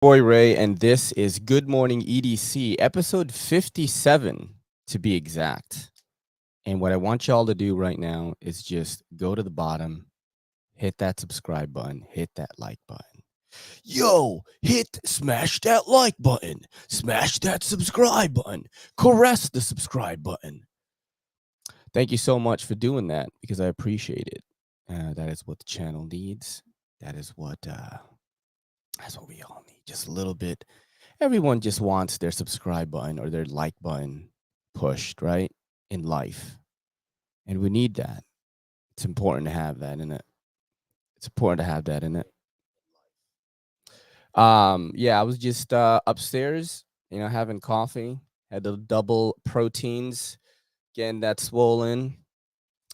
Boy Ray, and this is Good Morning EDC, episode 57 to be exact. And what I want y'all to do right now is just go to the bottom, hit that subscribe button, hit that like button. Yo, smash that like button, smash that subscribe button, caress the subscribe button. Thank you so much for doing that because I appreciate it. That is what the channel needs. That's what we all need. Just a little bit. Everyone just wants their subscribe button or their like button pushed, right? In life. And we need that. It's important to have that in it. It's important to have that in it. Yeah, I was just upstairs, having coffee, had the double proteins, getting that swollen.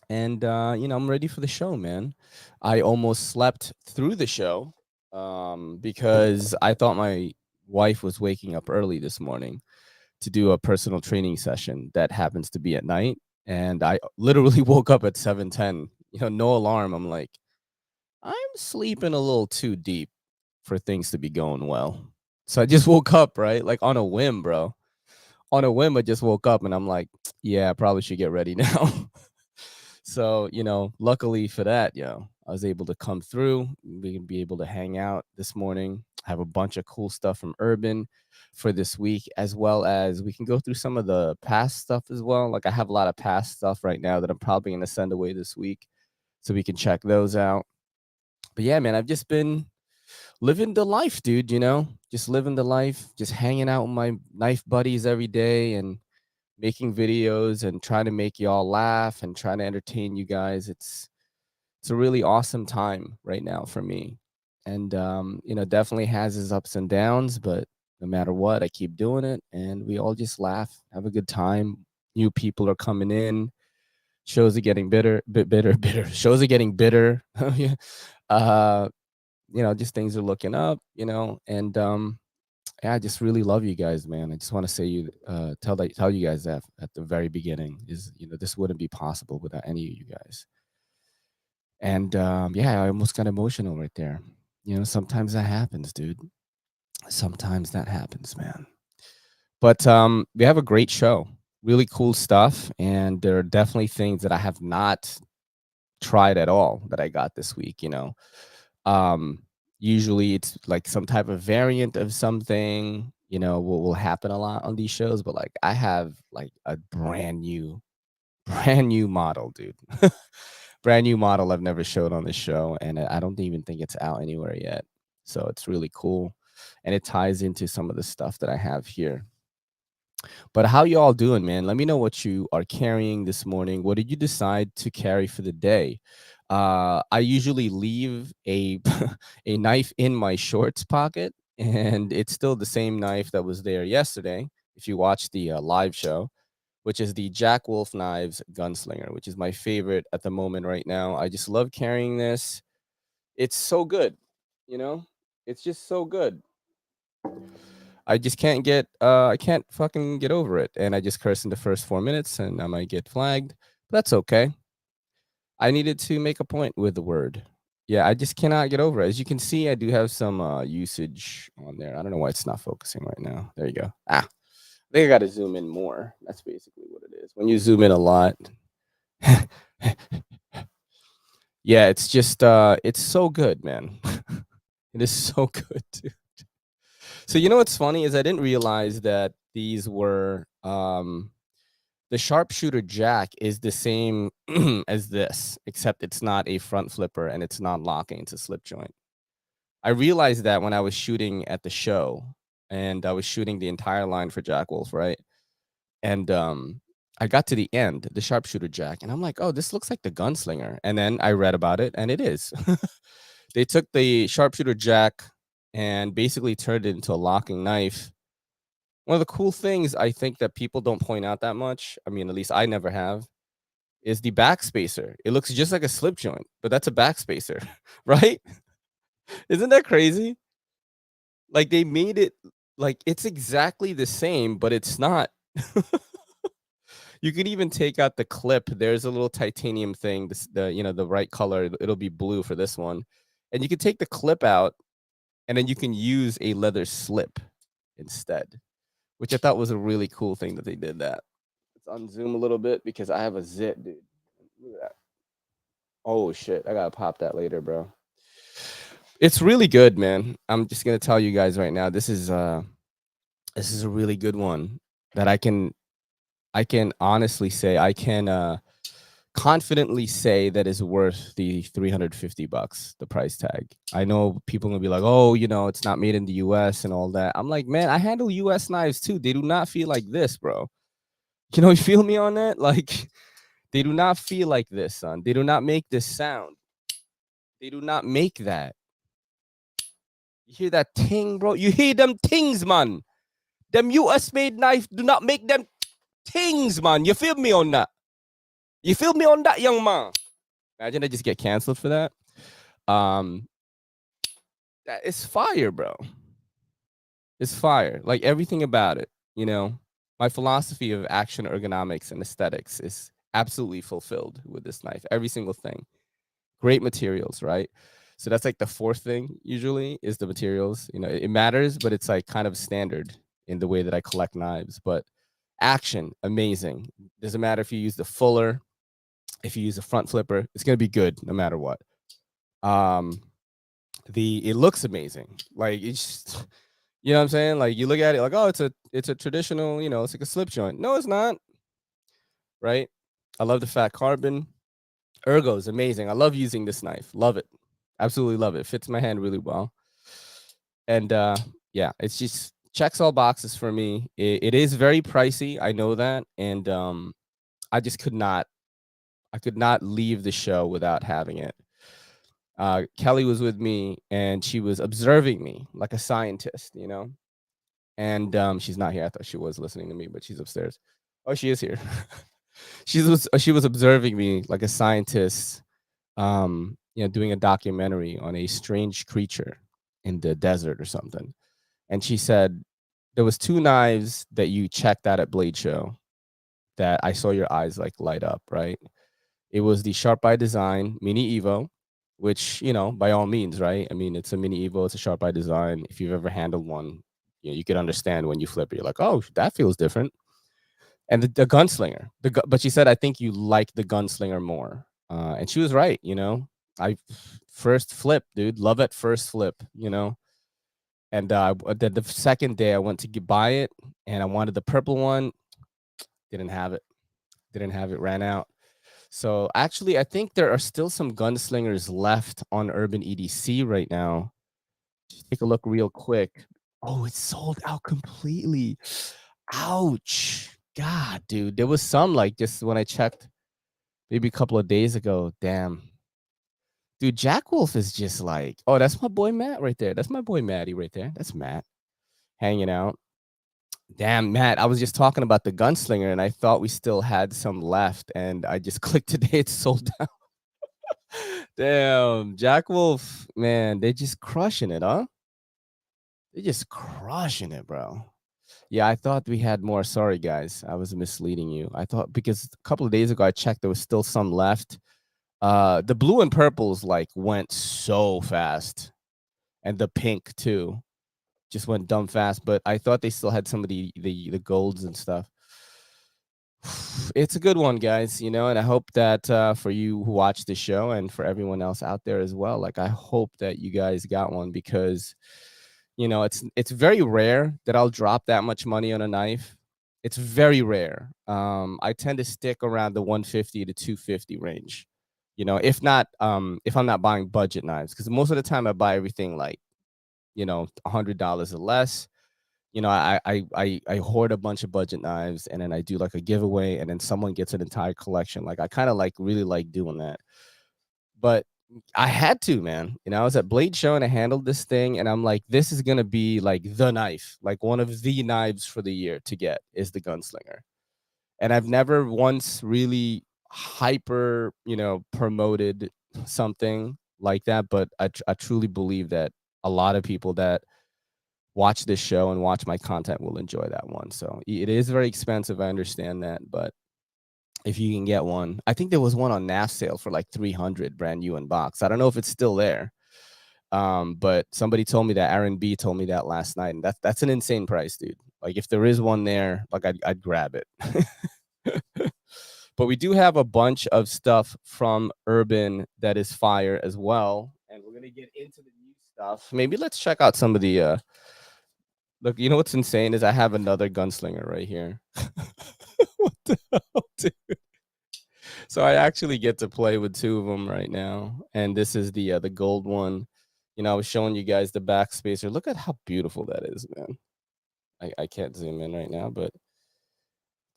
And I'm ready for the show, man. I almost slept through the show because I thought my wife was waking up early this morning to do a personal training session that happens to be at night. And I literally woke up at 7:10, no alarm. I'm like, I'm sleeping a little too deep for things to be going well. So I just woke up, right? Like on a whim, bro. On a whim, I just woke up and I'm like, yeah, I probably should get ready now. So, luckily for that, I was able to come through. We can be able to hang out this morning. I have a bunch of cool stuff from Urban for this week, as well as we can go through some of the past stuff as well. Like I have a lot of past stuff right now that I'm probably going to send away this week. So we can check those out. But yeah, man, I've just been living the life, dude, just living the life, just hanging out with my knife buddies every day and making videos and trying to make y'all laugh and trying to entertain you guys. It's a really awesome time right now for me. And definitely has its ups and downs, but no matter what, I keep doing it and we all just laugh, have a good time. New people are coming in. Shows are getting bitter. Shows are getting bitter. Yeah. uh, just things are looking up, and yeah, I just really love you guys, man. I just want to say tell you guys that at the very beginning is, this wouldn't be possible without any of you guys. And yeah, I almost got emotional right there. Sometimes that happens, dude. Sometimes that happens, man. But we have a great show, really cool stuff, and there are definitely things that I have not tried at all that I got this week. Um, Usually it's like some type of variant of something, will happen a lot on these shows, but like I have like a brand new model, dude. Brand new model I've never showed on this show, and I don't even think it's out anywhere yet. So it's really cool, and it ties into some of the stuff that I have here. But how you all doing, man? Let me know what you are carrying this morning. What did you decide to carry for the day? I usually leave a a knife in my shorts pocket, and it's still the same knife that was there yesterday. If you watch the live show, which is the Jack Wolf Knives Gunslinger, which is my favorite at the moment right now. I just love carrying this. It's so good, you know? It's just so good. I just I can't fucking get over it. And I just curse in the first 4 minutes and I might get flagged. But that's okay. I needed to make a point with the word. Yeah, I just cannot get over it. As you can see, I do have some usage on there. I don't know why it's not focusing right now. There you go. I think I got to zoom in more. That's basically what it is. When you zoom in a lot. Yeah, it's just it's so good, man. It is so good, dude. So what's funny is I didn't realize that these were the sharpshooter jack is the same as this, except it's not a front flipper and it's not locking, it's a slip joint. I realized that when I was shooting at the show, and I was shooting the entire line for Jack Wolf, right? And I got to the end, the sharpshooter jack, and I'm like, oh, this looks like the gunslinger. And then I read about it, and it is. They took the sharpshooter jack and basically turned it into a locking knife. One of the cool things I think that people don't point out that much, I mean, at least I never have, is the backspacer. It looks just like a slip joint, but that's a backspacer, right? Isn't that crazy? Like they made it like it's exactly the same, but it's not. You could even take out the clip. There's a little titanium thing, the right color. It'll be blue for this one. And you can take the clip out and then you can use a leather slip instead, which I thought was a really cool thing that they did that. Let's unzoom a little bit because I have a zit, dude. Look at that. Oh shit, I gotta pop that later, bro. It's really good, man. I'm just gonna tell you guys right now. This is a really good one that I can honestly say I can confidently say that is worth the $350, the price tag. I know people gonna be like, oh, you know, it's not made in the US and all that. I'm like, man, I handle US knives too. They do not feel like this, bro. You know, you feel me on that? Like, they do not feel like this, son. They do not make this sound. They do not make that. You hear that ting, bro? You hear them tings, man. Them US made knife do not make them tings, man. You feel me on that? You feel me on that, young man? Imagine I just get canceled for that. That is fire, bro. It's fire. Like everything about it, you know. My philosophy of action ergonomics and aesthetics is absolutely fulfilled with this knife. Every single thing. Great materials, right? So that's like the fourth thing usually is the materials. You know, it matters, but it's like kind of standard in the way that I collect knives. But action, amazing. Doesn't matter if you use the fuller, if you use a front flipper, it's gonna be good no matter what. It looks amazing. Like it's just, you know what I'm saying? Like you look at it like, oh, it's a traditional, you know, it's like a slip joint. No, it's not. Right? I love the fat carbon. Ergo is amazing. I love using this knife. Love it. Absolutely love it. Fits my hand really well. And yeah, it's just checks all boxes for me. It is very pricey. I know that. And I just could not leave the show without having it. Kelly was with me and she was observing me like a scientist, you know. And she's not here. I thought she was listening to me, but she's upstairs. Oh, she is here. she was observing me like a scientist, you know, doing a documentary on a strange creature in the desert or something. And she said there was 2 knives that you checked out at Blade Show that I saw your eyes like light up, right? It was the Sharp Eye Design Mini Evo, which, you know, by all means, right? I mean, it's a Mini Evo, it's a Sharp Eye Design. If you've ever handled one, you know, you could understand when you flip it. You're like, oh, that feels different. And the Gunslinger, but she said, I think you like the Gunslinger more. And she was right, you know. I first flip, dude, love at first flip, you know. And the second day I went to buy it and I wanted the purple one. Didn't have it. Ran out. So actually, I think there are still some gunslingers left on Urban EDC right now. Just take a look real quick. Oh, it's sold out completely. Ouch. God, dude. There was some like just when I checked maybe a couple of days ago. Damn. Dude, Jack Wolf is just like, oh, that's my boy Matt right there. That's my boy Matty right there. That's Matt hanging out. Damn, Matt, I was just talking about the gunslinger and I thought we still had some left and I just clicked today. It's sold out. Damn, Jack Wolf, man, they just crushing it, huh? They just crushing it, bro. Yeah, I thought we had more. Sorry, guys. I was misleading you. I thought because a couple of days ago I checked, there was still some left. The blue and purples like went so fast. And the pink too. Just went dumb fast. But I thought they still had some of the golds and stuff. It's a good one, guys, you know, and I hope that for you who watch the show and for everyone else out there as well, like I hope that you guys got one because, you know, it's very rare that I'll drop that much money on a knife. It's very rare. I tend to stick around the 150 to 250 range, you know, if I'm not buying budget knives, because most of the time I buy everything like, you know, $100 or less. You know, I hoard a bunch of budget knives and then I do like a giveaway and then someone gets an entire collection. Like I kind of like really like doing that. But I had to, man. You know, I was at Blade Show and I handled this thing and I'm like, this is gonna be like the knife, like one of the knives for the year to get is the Gunslinger. And I've never once really hyper, you know, promoted something like that, but I truly believe that a lot of people that watch this show and watch my content will enjoy that one. So it is very expensive. I understand that, but if you can get one, I think there was one on Knafsale for like 300 brand new in box. I don't know if it's still there. But somebody told me that Aaron B told me that last night, and that's an insane price, dude. Like if there is one there, like I'd grab it. But we do have a bunch of stuff from Urban that is fire as well, and we're gonna get into the new stuff. Maybe let's check out some of the. Look, you know what's insane is I have another gunslinger right here. What the hell, dude? So I actually get to play with two of them right now, and this is the gold one. You know, I was showing you guys the backspacer. Look at how beautiful that is, man. I can't zoom in right now, but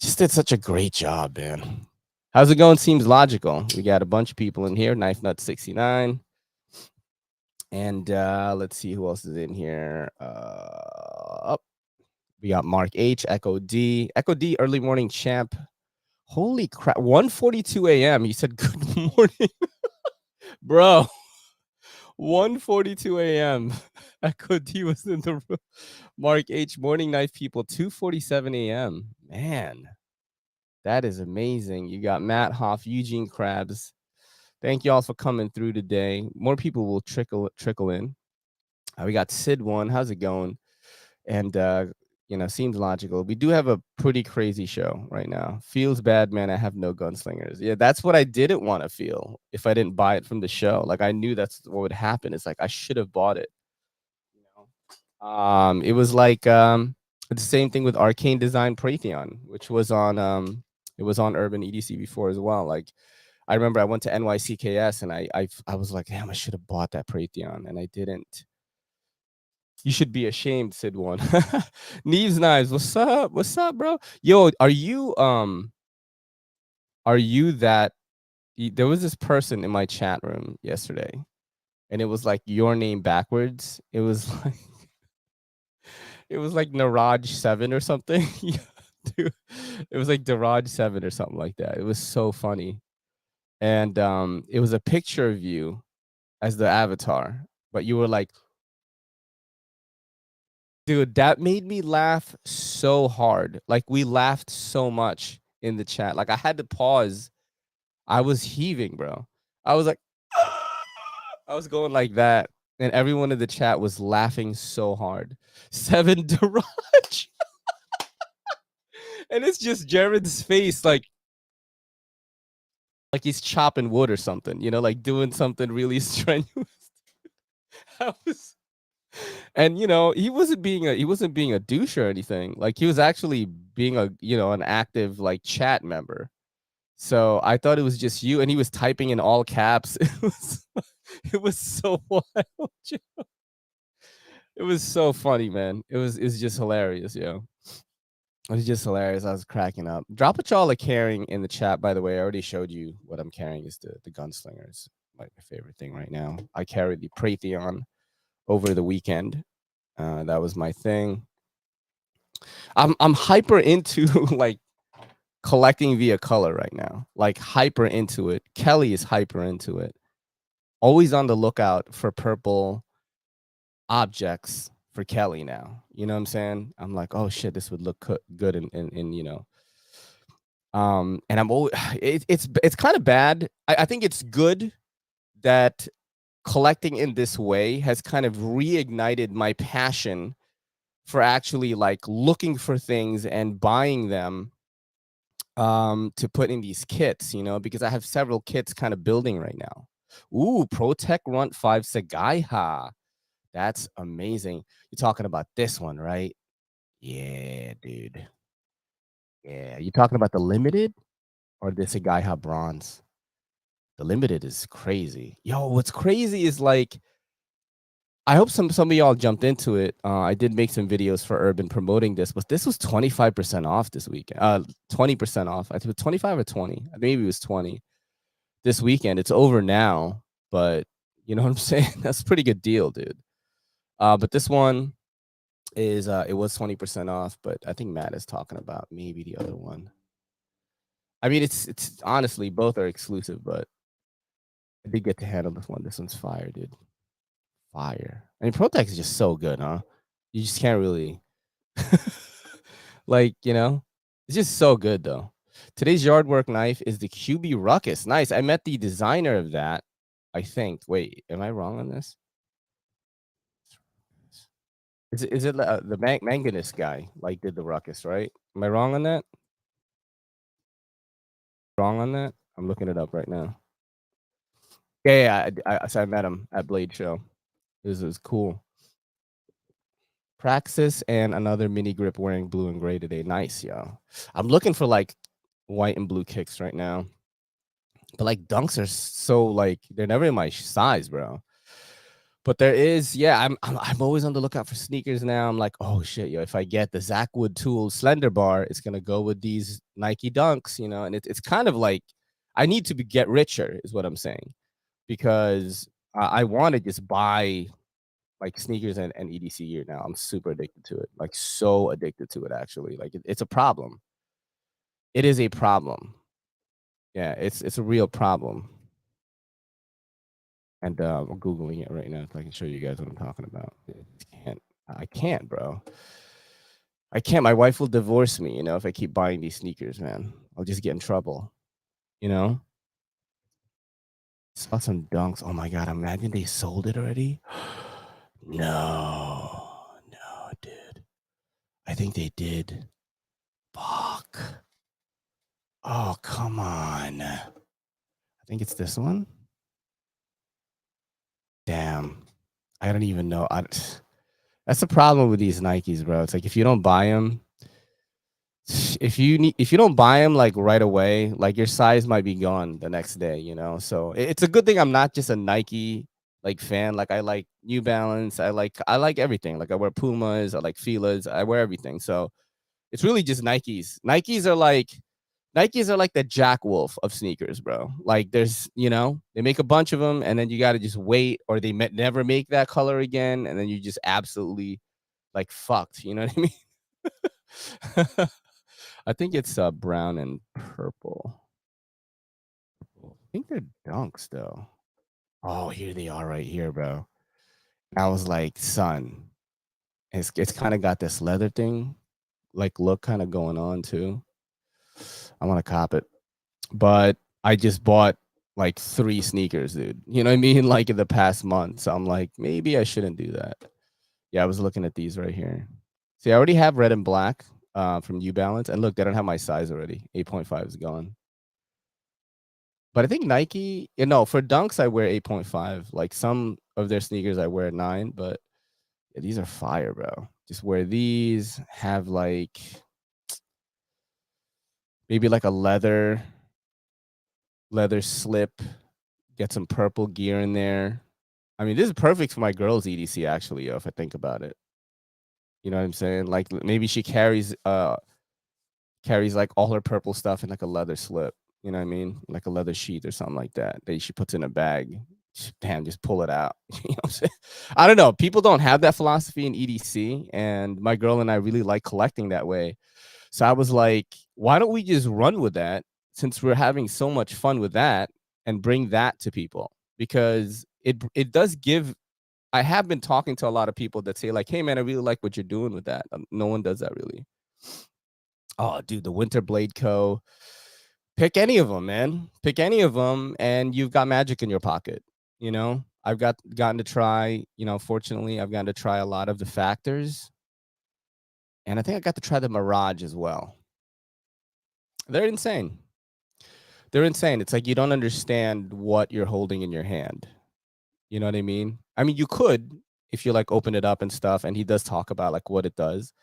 just did such a great job, man. How's it going? Seems logical. We got a bunch of people in here. Knife Nut 69. And let's see who else is in here. We got Mark H, Echo D, early morning champ. Holy crap, 1:42 a.m. He said good morning. Bro, 1:42 a.m. Echo D was in the room. Mark H, morning knife people, 2:47 a.m. Man, that is amazing. You got Matt Hoff, Eugene Krabs. Thank you all for coming through today. More people will trickle in. We got Sid one. How's it going? And you know, seems logical. We do have a pretty crazy show right now. Feels bad, man. I have no gunslingers. Yeah, that's what I didn't want to feel if I didn't buy it from the show. Like I knew that's what would happen. It's like I should have bought it. You know, it was like the same thing with Arcane Design Praetheon, which was on it was on Urban EDC before as well. Like I remember I went to NYCKS and I was like, damn, I should have bought that Praetheon, and I didn't. You should be ashamed, Sid one. Knives Knives, what's up? What's up, bro? Yo, are you that there was this person in my chat room yesterday, and it was like your name backwards. It was like it was like Naraj 7 or something. Dude, it was like Daraj 7 or something like that. It was so funny. And it was a picture of you as the avatar, but you were like, dude, that made me laugh so hard. Like we laughed so much in the chat. Like I had to pause. I was heaving, bro. I was like, I was going like that. And everyone in the chat was laughing so hard. 7 Daraj. And it's just Jared's face, like he's chopping wood or something, you know, like doing something really strenuous. I was and you know, he wasn't being a douche or anything. Like he was actually being an active like chat member. So I thought it was just you, and he was typing in all caps. It was so wild. It was so funny, man. It's just hilarious, yo. It was just hilarious. I was cracking up. Drop what y'all are carrying in the chat, by the way. I already showed you what I'm carrying is the gunslingers. Like my favorite thing right now. I carried the Praetheon over the weekend. That was my thing. I'm hyper into like collecting via color right now. Like hyper into it. Kelly is hyper into it. Always on the lookout for purple objects for Kelly now. You know what I'm saying? I'm like, oh shit, this would look good in you know. And I'm always it's kind of bad. I think it's good that collecting in this way has kind of reignited my passion for actually like looking for things and buying them to put in these kits, you know, because I have several kits kind of building right now. Ooh, Protec Runt 5 Sagaiha. That's amazing. You're talking about this one, right? Yeah, dude. Yeah, you talking about the limited or the Sagaiha bronze? The limited is crazy. Yo, what's crazy is like I hope some of y'all jumped into it. I did make some videos for Urban promoting this, but this was 25% off this weekend. 20% off. I think it was 25 or 20. Maybe it was 20 this weekend. It's over now, but you know what I'm saying? That's a pretty good deal, dude. But this one is it was 20% off, but I think Matt is talking about maybe the other one. I mean, it's honestly both are exclusive, but I did get to handle this one. This one's fire, dude. Fire. I mean, Protec is just so good, huh? You just can't really like, you know, it's just so good though. Today's yard work knife is the QB Ruckus. Nice. I met the designer of that, I think. Wait, am I wrong on this? Is it the manganese guy like did the ruckus, right? Am I wrong on that? Wrong on that? I'm looking it up right now. So I met him at Blade Show. This is cool. Praxis and another mini grip wearing blue and gray today. Nice, yo. I'm looking for like white and blue kicks right now. But like dunks are so like they're never in my size, bro. But there is, yeah, I'm always on the lookout for sneakers now. I'm like, oh shit, yo, if I get the Zachwood Tool Slender Bar, it's gonna go with these Nike Dunks, you know, and it's kind of like I need to get richer, is what I'm saying, because I want to just buy like sneakers and EDC gear now. I'm super addicted to it, like so addicted to it actually. Like it's a problem. It is a problem. Yeah, it's a real problem. And I'm googling it right now so I can show you guys what I'm talking about. I can't, bro. I can't. My wife will divorce me, you know, if I keep buying these sneakers, man. I'll just get in trouble, you know. Saw some dunks. Oh my god! Imagine they sold it already. No, dude. I think they did. Fuck. Oh, come on. I think it's this one. Damn. I don't even know. That's the problem with these Nikes, bro. It's like if you don't buy them, if you don't buy them like right away, like your size might be gone the next day, you know. So it's a good thing I'm not just a Nike like fan. Like I like New Balance. I like everything. Like I wear Pumas. I like Fila's. I wear everything. So it's really just Nikes. Nikes are like the Jack Wolf of sneakers, bro. Like there's, you know, they make a bunch of them and then you got to just wait, or they never make that color again. And then you just absolutely like fucked. You know what I mean? I think it's brown and purple. I think they're dunks though. Oh, here they are right here, bro. I was like, son, it's kind of got this leather thing, like look kind of going on too. I want to cop it. But I just bought like 3 sneakers, dude. You know what I mean? Like in the past month. So I'm like, maybe I shouldn't do that. Yeah, I was looking at these right here. See, I already have red and black from New Balance. And look, they don't have my size already. 8.5 is gone. But I think Nike, you know, for dunks, I wear 8.5. Like some of their sneakers, I wear 9. But yeah, these are fire, bro. Just wear these, have like maybe like a leather slip, get some purple gear in there. I mean, this is perfect for my girl's EDC actually, yo, if I think about it. You know what I'm saying? Like maybe she carries like all her purple stuff in like a leather slip. You know what I mean? Like a leather sheath or something like that. That she puts in a bag. Damn, just pull it out. You know what I'm saying? I don't know. People don't have that philosophy in EDC, and my girl and I really like collecting that way. So I was like, why don't we just run with that since we're having so much fun with that and bring that to people? Because it does give. I have been talking to a lot of people that say like, hey man, I really like what you're doing with that. No one does that really. Oh, dude, the Winter Blade Co. Pick any of them, man. Pick any of them, and you've got magic in your pocket. You know, I've gotten to try. You know, fortunately, I've gotten to try a lot of the factors, and I think I got to try the Mirage as well. They're insane. They're insane. It's like you don't understand what you're holding in your hand. You know what I mean? I mean, you could if you like open it up and stuff, and he does talk about like what it does.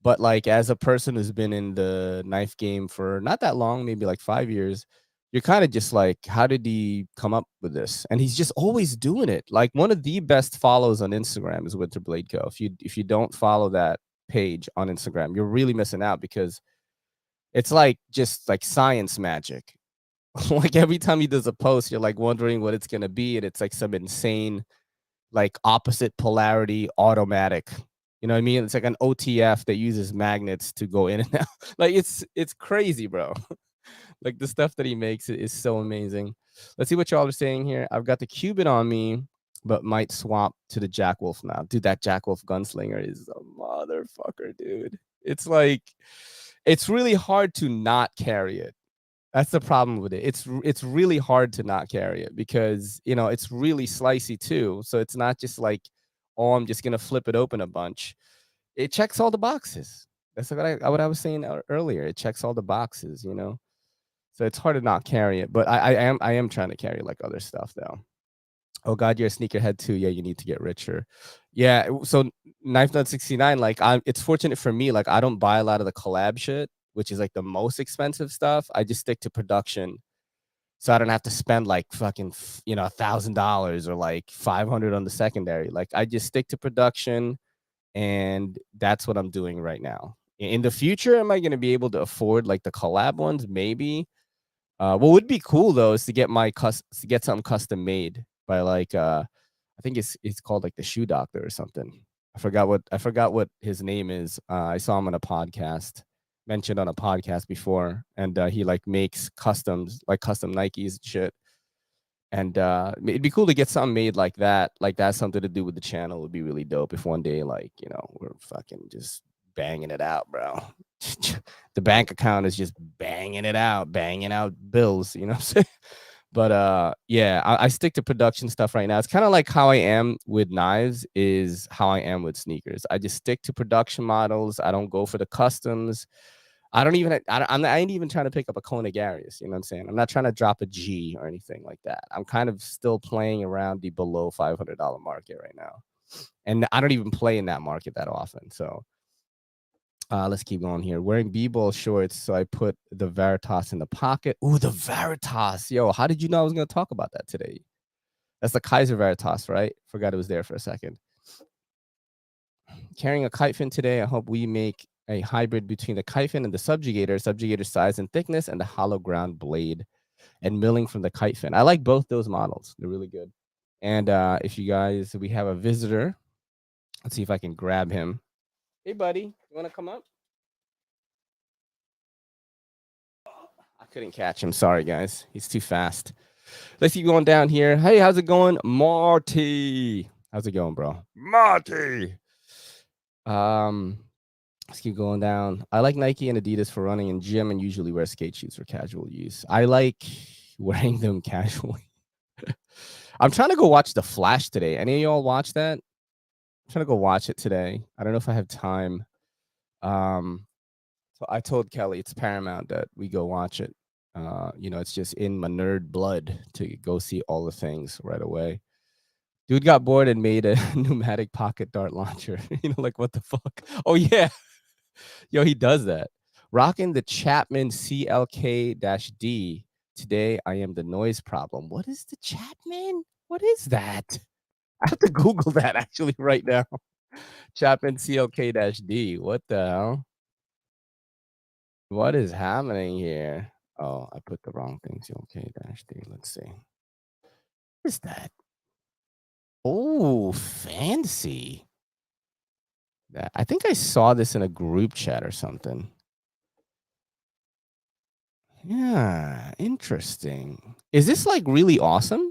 But like as a person who's been in the knife game for not that long, maybe like 5 years, you're kind of just like, how did he come up with this? And he's just always doing it. Like one of the best follows on Instagram is Winter Blade Co. If you don't follow that page on Instagram, you're really missing out because it's like just like science magic. Like every time he does a post, you're like wondering what it's gonna be, and it's like some insane like opposite polarity automatic. You know what I mean? It's like an OTF that uses magnets to go in and out. Like it's crazy, bro. Like the stuff that he makes is so amazing. Let's see what y'all are saying here. I've got the Cuban on me, but might swap to the Jack Wolf now. Dude, that Jack Wolf gunslinger is a motherfucker, dude. It's like it's really hard to not carry it. That's the problem with it. It's really hard to not carry it because, you know, it's really slicey too. So it's not just like oh, I'm just gonna flip it open a bunch. It checks all the boxes. That's what I was saying earlier. It checks all the boxes, you know. So it's hard to not carry it, but I am trying to carry like other stuff though. Oh God, you're a sneakerhead too. Yeah, you need to get richer. Yeah, so Knife Nut 69, like it's fortunate for me, like I don't buy a lot of the collab shit, which is like the most expensive stuff. I just stick to production. So I don't have to spend like fucking, $1,000 or like 500 on the secondary. Like I just stick to production, and that's what I'm doing right now. In the future, am I going to be able to afford like the collab ones? Maybe. What would be cool though is to get something custom made by like I think it's called like the Shoe Doctor or something. I forgot what his name is. I saw him on a podcast, mentioned on a podcast before, and he like makes customs, like custom Nikes and shit. And it'd be cool to get something made like that. Like that's something to do with the channel. It would be really dope if one day, like, we're fucking just banging it out, bro. The bank account is just banging it out, banging out bills, you know what I'm saying? But yeah, I stick to production stuff right now. It's kind of like how I am with knives is how I am with sneakers. I just stick to production models. I don't go for the customs. I don't even I ain't even trying to pick up a Kona Garius, you know what I'm saying? I'm not trying to drop a G or anything like that. I'm kind of still playing around the below $500 market right now. And I don't even play in that market that often. So let's keep going here. Wearing b-ball shorts, so I put the Veritas in the pocket. Ooh, the Veritas. Yo, how did you know I was going to talk about that today? That's the Kaiser Veritas, right? Forgot it was there for a second. Carrying a kite fin today. I hope we make a hybrid between the kite fin and the subjugator size and thickness, and the hollow ground blade and milling from the kite fin. I like both those models. They're really good. And if you guys, we have a visitor. Let's see if I can grab him. Hey, buddy, you want to come up? I couldn't catch him. Sorry, guys. He's too fast. Let's keep going down here. Hey, how's it going, Marty? How's it going, bro? Marty. Let's keep going down. I like Nike and Adidas for running and gym, and usually wear skate shoes for casual use. I like wearing them casually. I'm trying to go watch The Flash today. Any of y'all watch that? I'm trying to go watch it today. I don't know if I have time. So I told Kelly it's paramount that we go watch it. It's just in my nerd blood to go see all the things right away. Dude got bored and made a pneumatic pocket dart launcher. Like what the fuck? Oh yeah. Yo, he does that. Rocking the Chapman CLK-D. Today I am the noise problem. What is the Chapman? What is that? I have to Google that actually right now. Chapman CLK-D. What the hell? What is happening here? Oh, I put the wrong thing. CLK-D. Let's see. What is that? Oh, fancy. I think I saw this in a group chat or something. Yeah, interesting. Is this like really awesome?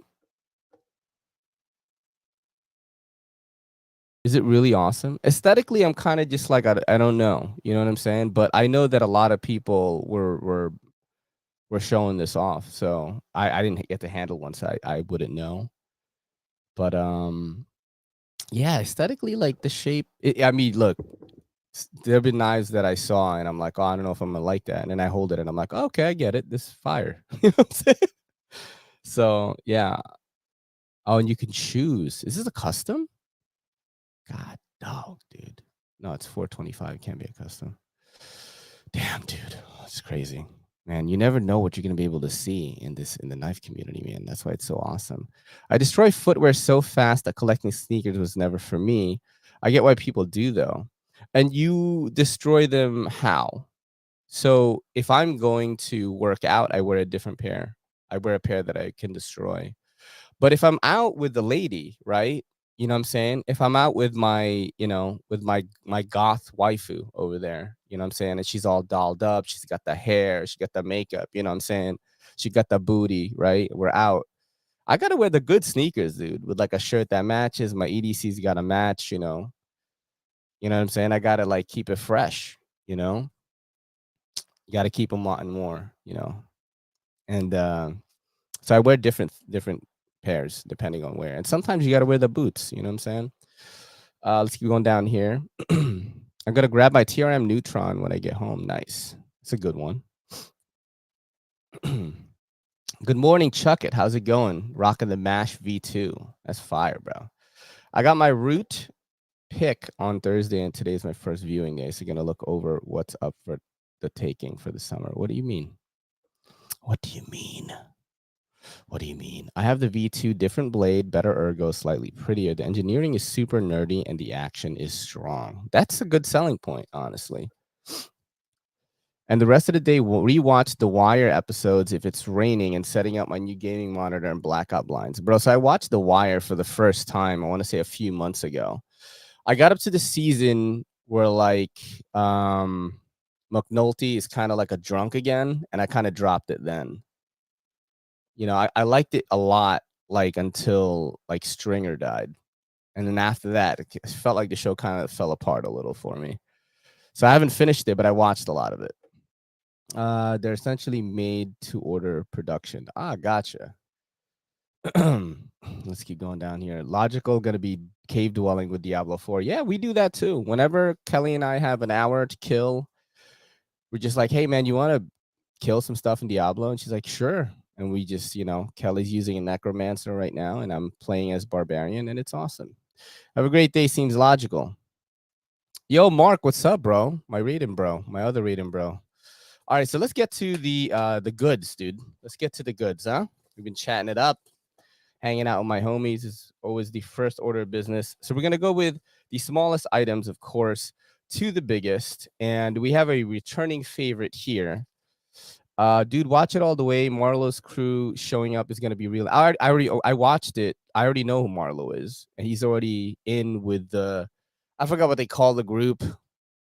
Is it really awesome? Aesthetically, I'm kind of just like I don't know. You know what I'm saying? But I know that a lot of people were showing this off, so I didn't get to handle one, so I wouldn't know. But yeah, aesthetically, like the shape. I mean, look, there have been knives that I saw, and I'm like, oh, I don't know if I'm gonna like that, and then I hold it, and I'm like, oh, okay, I get it. This is fire. You know what I'm saying? So yeah. Oh, and you can choose. Is this a custom? God, dog, dude. No, it's 425. Can't be a custom. Damn, dude, it's crazy, man. You never know what you're gonna be able to see in the knife community, man. That's why it's so awesome. I destroy footwear so fast that collecting sneakers was never for me. I get why people do though. And you destroy them how? So if I'm going to work out, I wear a different pair. I wear a pair that I can destroy. But if I'm out with the lady, right? You know what I'm saying? If I'm out with my goth waifu over there, you know what I'm saying? And she's all dolled up, she's got the hair, she got the makeup, you know what I'm saying? She got the booty, right? We're out. I gotta wear the good sneakers, dude, with like a shirt that matches. My EDC's gotta match, you know. You know what I'm saying? I gotta like keep it fresh, you know. You gotta keep them wanting more, you know. And so I wear different pairs depending on where. And sometimes you got to wear the boots, you know what I'm saying? Let's keep going down here. I'm gonna grab my TRM Neutron when I get home. Nice. It's a good one. Good morning, Chuck It. How's it going? Rocking the Mash V2. That's fire, bro. I got my root pick on Thursday, and today's my first viewing day. So, gonna look over what's up for the taking for the summer. What do you mean? What do you mean? What do you mean? I have the V2, different blade, better ergo, slightly prettier. The engineering is super nerdy, and the action is strong. That's a good selling point, honestly. And the rest of the day, we'll rewatch the Wire episodes if it's raining and setting up my new gaming monitor and blackout blinds. Bro, so I watched the Wire for the first time, I want to say a few months ago. I got up to the season where like McNulty is kind of like a drunk again, and I kind of dropped it then. You know, I liked it a lot, like until like Stringer died. And then after that, it felt like the show kind of fell apart a little for me. So I haven't finished it, but I watched a lot of it. They're essentially made to order production. Ah, gotcha. Let's keep going down here. Logical gonna be cave dwelling with Diablo 4. Yeah, we do that too. Whenever Kelly and I have an hour to kill, we're just like, hey man, you want to kill some stuff in Diablo? And she's like, sure. And we just, you know, Kelly's using a necromancer right now, and I'm playing as barbarian, and it's awesome. Have a great day. Seems logical. Yo, Mark, what's up, bro? My reading bro, my other reading bro. All right, so let's get to the goods, dude. Let's get to the goods, huh? We've been chatting it up, hanging out with my homies is always the first order of business. So we're gonna go with the smallest items, of course, to the biggest, and we have a returning favorite here. Dude, watch it all the way. Marlo's crew showing up is gonna be real. I watched it. I already know who Marlo is, and he's already in with the. I forgot what they call the group,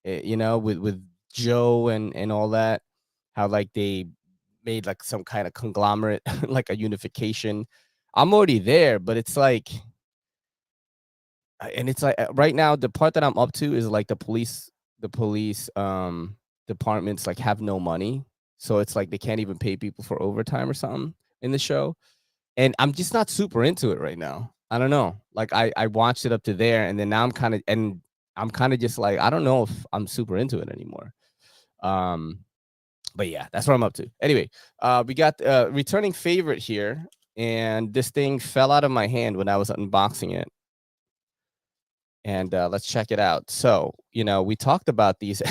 you know, with Joe and all that. How like they made like some kind of conglomerate, like a unification. I'm already there, but it's like, and it's like right now the part that I'm up to is like the police departments like have no money, so it's like they can't even pay people for overtime or something in the show, and I'm just not super into it right now. I don't know, like I watched it up to there, and then now I'm kind of just like I don't know if I'm super into it anymore. But yeah, that's what I'm up to. Anyway, we got returning favorite here, and this thing fell out of my hand when I was unboxing it. And let's check it out. So, you know, we talked about these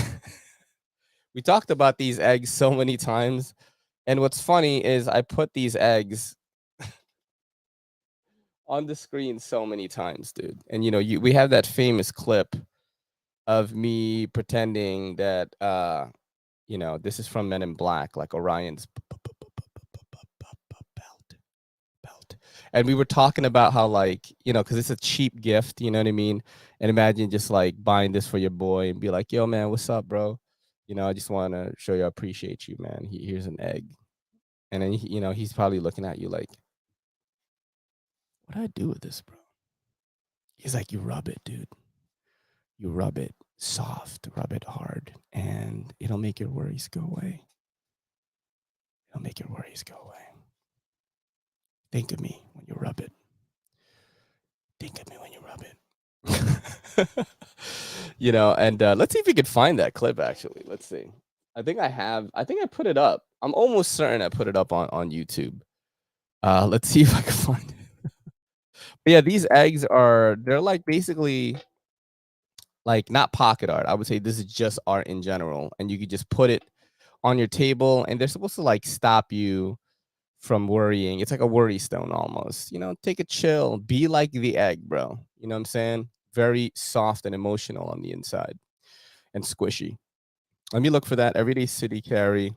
we talked about these eggs so many times. And what's funny is I put these eggs on the screen so many times, dude. And you know, we have that famous clip of me pretending that you know, this is from Men in Black, like Orion's belt. And we were talking about how, like, you know, because it's a cheap gift, you know what I mean? And imagine just like buying this for your boy and be like, yo, man, what's up, bro? You know, I just want to show you I appreciate you, man. Here's an egg. And then, you know, he's probably looking at you like, what do I do with this, bro? He's like, you rub it, dude. You rub it soft, rub it hard, and it'll make your worries go away. It'll make your worries go away. Think of me when you rub it. Think of me when you rub it. You know, and let's see if we could find that clip, actually. Let's see. I think I put it up. I'm almost certain I put it up on YouTube. Let's see if I can find it. But yeah, these eggs they're like basically like not pocket art. I would say this is just art in general. And you could just put it on your table, and they're supposed to like stop you from worrying. It's like a worry stone almost. You know, take a chill, be like the egg, bro. You know what I'm saying? Very soft and emotional on the inside and squishy. Let me look for that. Everyday City Carry.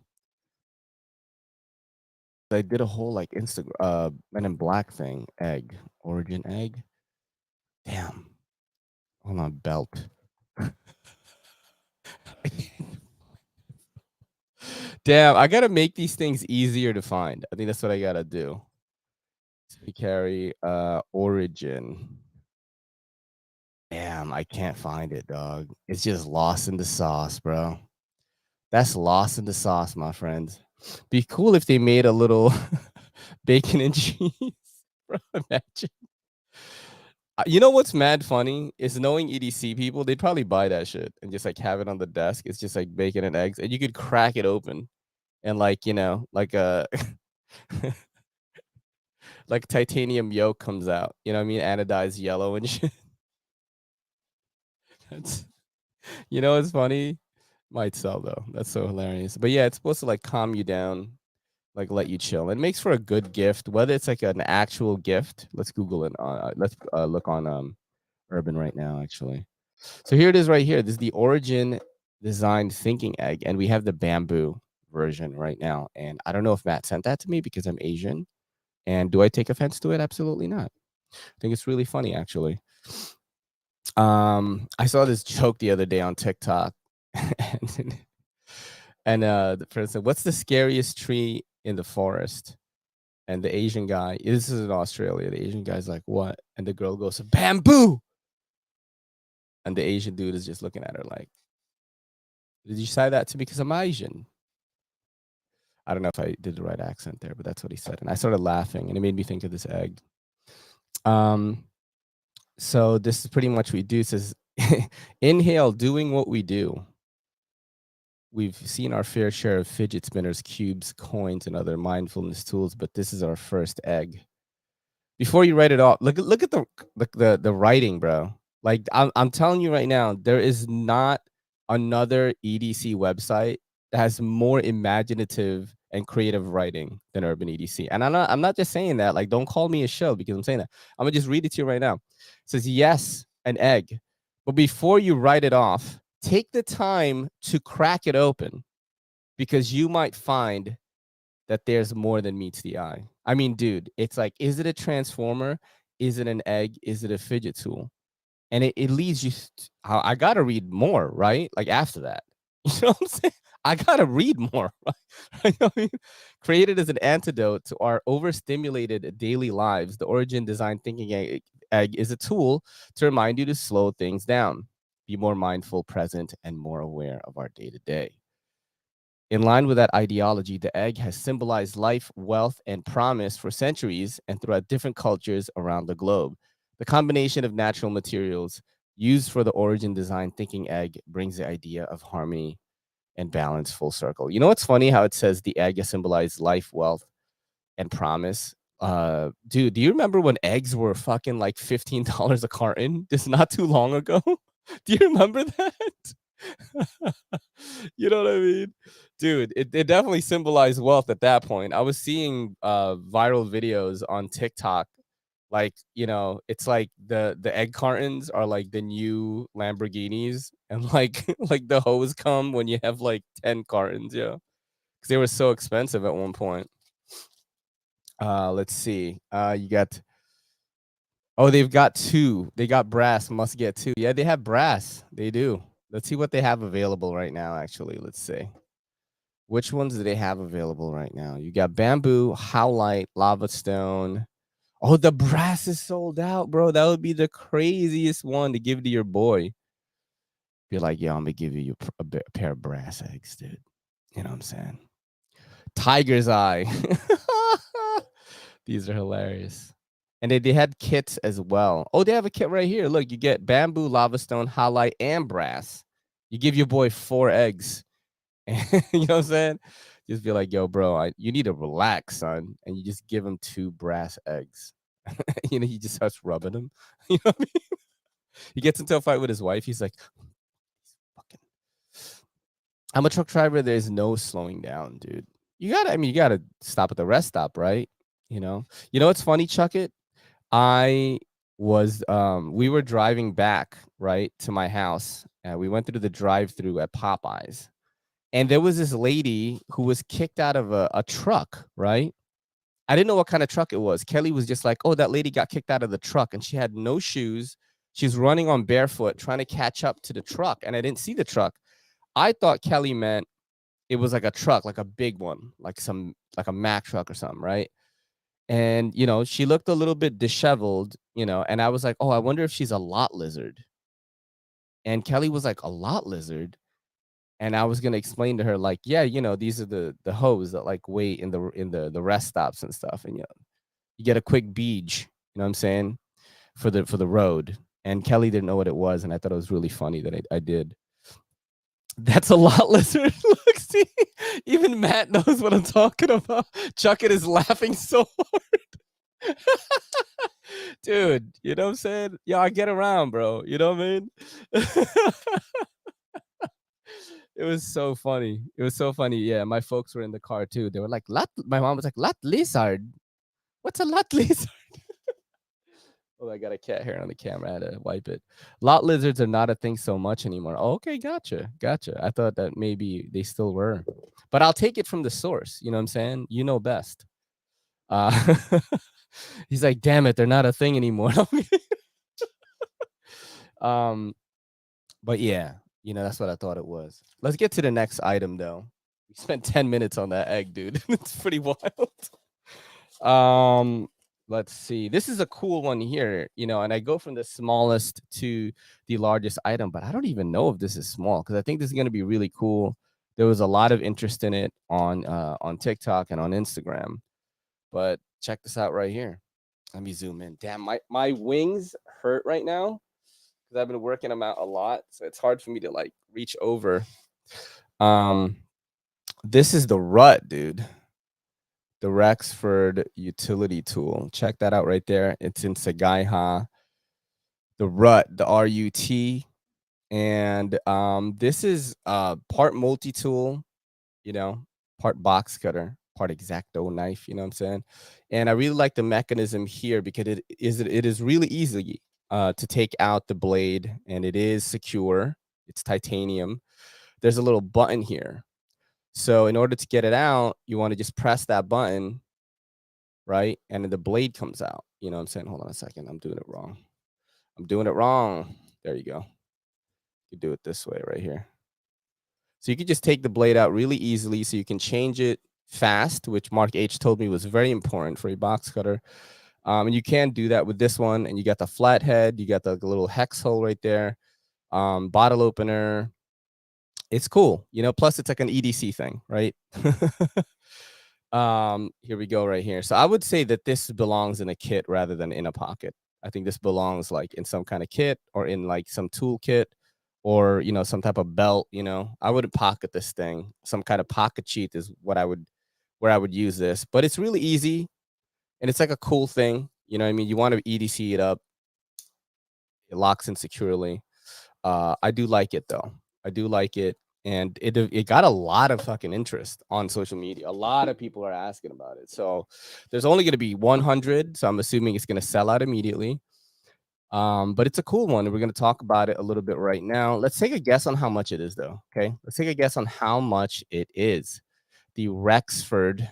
I did a whole like Instagram Men in Black thing. Egg. Origin egg. Damn. Hold on, belt. Damn, I gotta make these things easier to find. I think that's what I gotta do. City Carry origin. Damn, I can't find it, dog. It's just lost in the sauce, bro. That's lost in the sauce, my friends. Be cool if they made a little bacon and cheese. Bro, imagine. You know what's mad funny is knowing EDC people, they'd probably buy that shit and just like have it on the desk. It's just like bacon and eggs, and you could crack it open and like like a like titanium yolk comes out. You know what I mean? Anodized yellow and shit. That's it's funny. Might sell though. That's so hilarious. But yeah, it's supposed to like calm you down, like let you chill. It makes for a good gift, whether it's like an actual gift. Let's Google it. Let's look on Urban right now, actually. So here it is right here. This is the Origin Design Thinking Egg, and we have the bamboo version right now. And I don't know if Matt sent that to me because I'm Asian. And do I take offense to it? Absolutely not. I think it's really funny, actually. I saw this joke the other day on TikTok, and the person said, "What's the scariest tree in the forest?" And the Asian guy, this is in Australia. The Asian guy's like, "What?" And the girl goes, "Bamboo." And the Asian dude is just looking at her like, "Did you say that to me because I'm Asian?" I don't know if I did the right accent there, but that's what he said. And I started laughing, and it made me think of this egg. So this is pretty much what we do. It says, inhale, doing what we do. We've seen our fair share of fidget spinners, cubes, coins, and other mindfulness tools, but this is our first egg. Before you write it off, look at the writing, bro. Like I'm telling you right now, there is not another EDC website that has more imaginative and creative writing than Urban EDC. And I'm not just saying that. Like, don't call me a show because I'm saying that. I'm gonna just read it to you right now. It says, yes, an egg. But before you write it off, take the time to crack it open because you might find that there's more than meets the eye. I mean, dude, it's like, is it a transformer? Is it an egg? Is it a fidget tool? And it leads you, I got to read more, right? Like after that. You know what I'm saying? I got to read more. Right? I mean, created as an antidote to our overstimulated daily lives, the Origin Design Thinking Egg is a tool to remind you to slow things down, be more mindful, present, and more aware of our day to day. In line with that ideology, the egg has symbolized life, wealth, and promise for centuries and throughout different cultures around the globe. The combination of natural materials used for the Origin Design Thinking Egg brings the idea of harmony and balance full circle. You know what's funny? How it says the egg has symbolized life, wealth, and promise. Dude, do you remember when eggs were fucking like $15 a carton? This not too long ago. Do you remember that? You know what I mean? Dude, it definitely symbolized wealth at that point. I was seeing viral videos on TikTok. Like, it's like the egg cartons are like the new Lamborghinis, and like like the hose come when you have like 10 cartons, yeah. Because they were so expensive at one point. Let's see. You got they've got two. They got brass, must get two. Yeah, they have brass. They do. Let's see what they have available right now, actually. Let's see. Which ones do they have available right now? You got bamboo, howlite, lava stone. Oh, the brass is sold out, bro. That would be the craziest one to give to your boy. Be like, yo, I'm gonna give you a pair of brass eggs, dude. You know what I'm saying? Tiger's eye. These are hilarious. And they had kits as well. Oh, they have a kit right here. Look, you get bamboo, lava stone, howlite, and brass. You give your boy 4 eggs. You know what I'm saying? Just be like, yo, bro, you need to relax, son. And you just give him 2 brass eggs. He just starts rubbing them. You know what I mean? He gets into a fight with his wife. He's like, fucking. I'm a truck driver. There's no slowing down, dude. You gotta stop at the rest stop, right? What's funny, Chuck it? We were driving back, right, to my house. We went through the drive-through at Popeyes. And there was this lady who was kicked out of a truck, right? I didn't know what kind of truck it was. Kelly was just like, oh, that lady got kicked out of the truck and she had no shoes. She's running on barefoot, trying to catch up to the truck. And I didn't see the truck. I thought Kelly meant it was like a truck, like a big one, like a Mack truck or something, right? And, she looked a little bit disheveled, and I was like, oh, I wonder if she's a lot lizard. And Kelly was like, a lot lizard? And I was gonna explain to her, like, yeah, these are the hoes that like wait in the rest stops and stuff, and you get a quick beach. You know what I'm saying? for the road. And Kelly didn't know what it was, and I thought it was really funny that I did. That's a lot, lizard. Look, see, even Matt knows what I'm talking about. Chucket is laughing so hard. Dude, you know what I'm saying? Yeah, I get around, bro. You know what I mean? It was so funny. It was so funny. Yeah, my folks were in the car too. They were like, "Lot." My mom was like, "Lot lizard. What's a lot lizard?" Oh, I got a cat hair on the camera. I had to wipe it. Lot lizards are not a thing so much anymore. Oh, okay, gotcha. I thought that maybe they still were, but I'll take it from the source. You know what I'm saying? You know best. Uh, he's like, "Damn it, they're not a thing anymore." um, but yeah, that's what I thought it was. Let's get to the next item though. We spent 10 minutes on that egg, dude. It's pretty wild. Um, let's see. This is a cool one here, and I go from the smallest to the largest item, but I don't even know if this is small because I think this is going to be really cool. There was a lot of interest in it on TikTok and on Instagram. But check this out right here. Let me zoom in. Damn, my wings hurt right now because I've been working them out a lot, so it's hard for me to like reach over. This is the rut, dude. The Rexford utility tool. Check that out right there. It's in Sagaiha. The rut, the RUT. And this is part multi-tool, part box cutter, part X-Acto knife, you know what I'm saying? And I really like the mechanism here because it is really easy to take out the blade, and it is secure. It's titanium. There's a little button here. So in order to get it out, you want to just press that button, right? And then the blade comes out. You know what I'm saying? Hold on a second. I'm doing it wrong. There you go. You do it this way right here. So you could just take the blade out really easily so you can change it fast, which Mark H told me was very important for a box cutter. And you can do that with this one. And you got the flathead. You got the little hex hole right there. Bottle opener. It's cool. Plus it's like an EDC thing, right? Here we go right here. So I would say that this belongs in a kit rather than in a pocket. I think this belongs like in some kind of kit or in like some tool kit or, some type of belt, I wouldn't pocket this thing. Some kind of pocket sheath is where I would use this, but it's really easy and it's like a cool thing. You know what I mean? You want to EDC it up. It locks in securely. I do like it though. I do like it. And it got a lot of fucking interest on social media. A lot of people are asking about it. So there's only going to be 100. So I'm assuming it's going to sell out immediately. But it's a cool one. And we're going to talk about it a little bit right now. Let's take a guess on how much it is, though. Okay. Let's take a guess on how much it is. The Rexford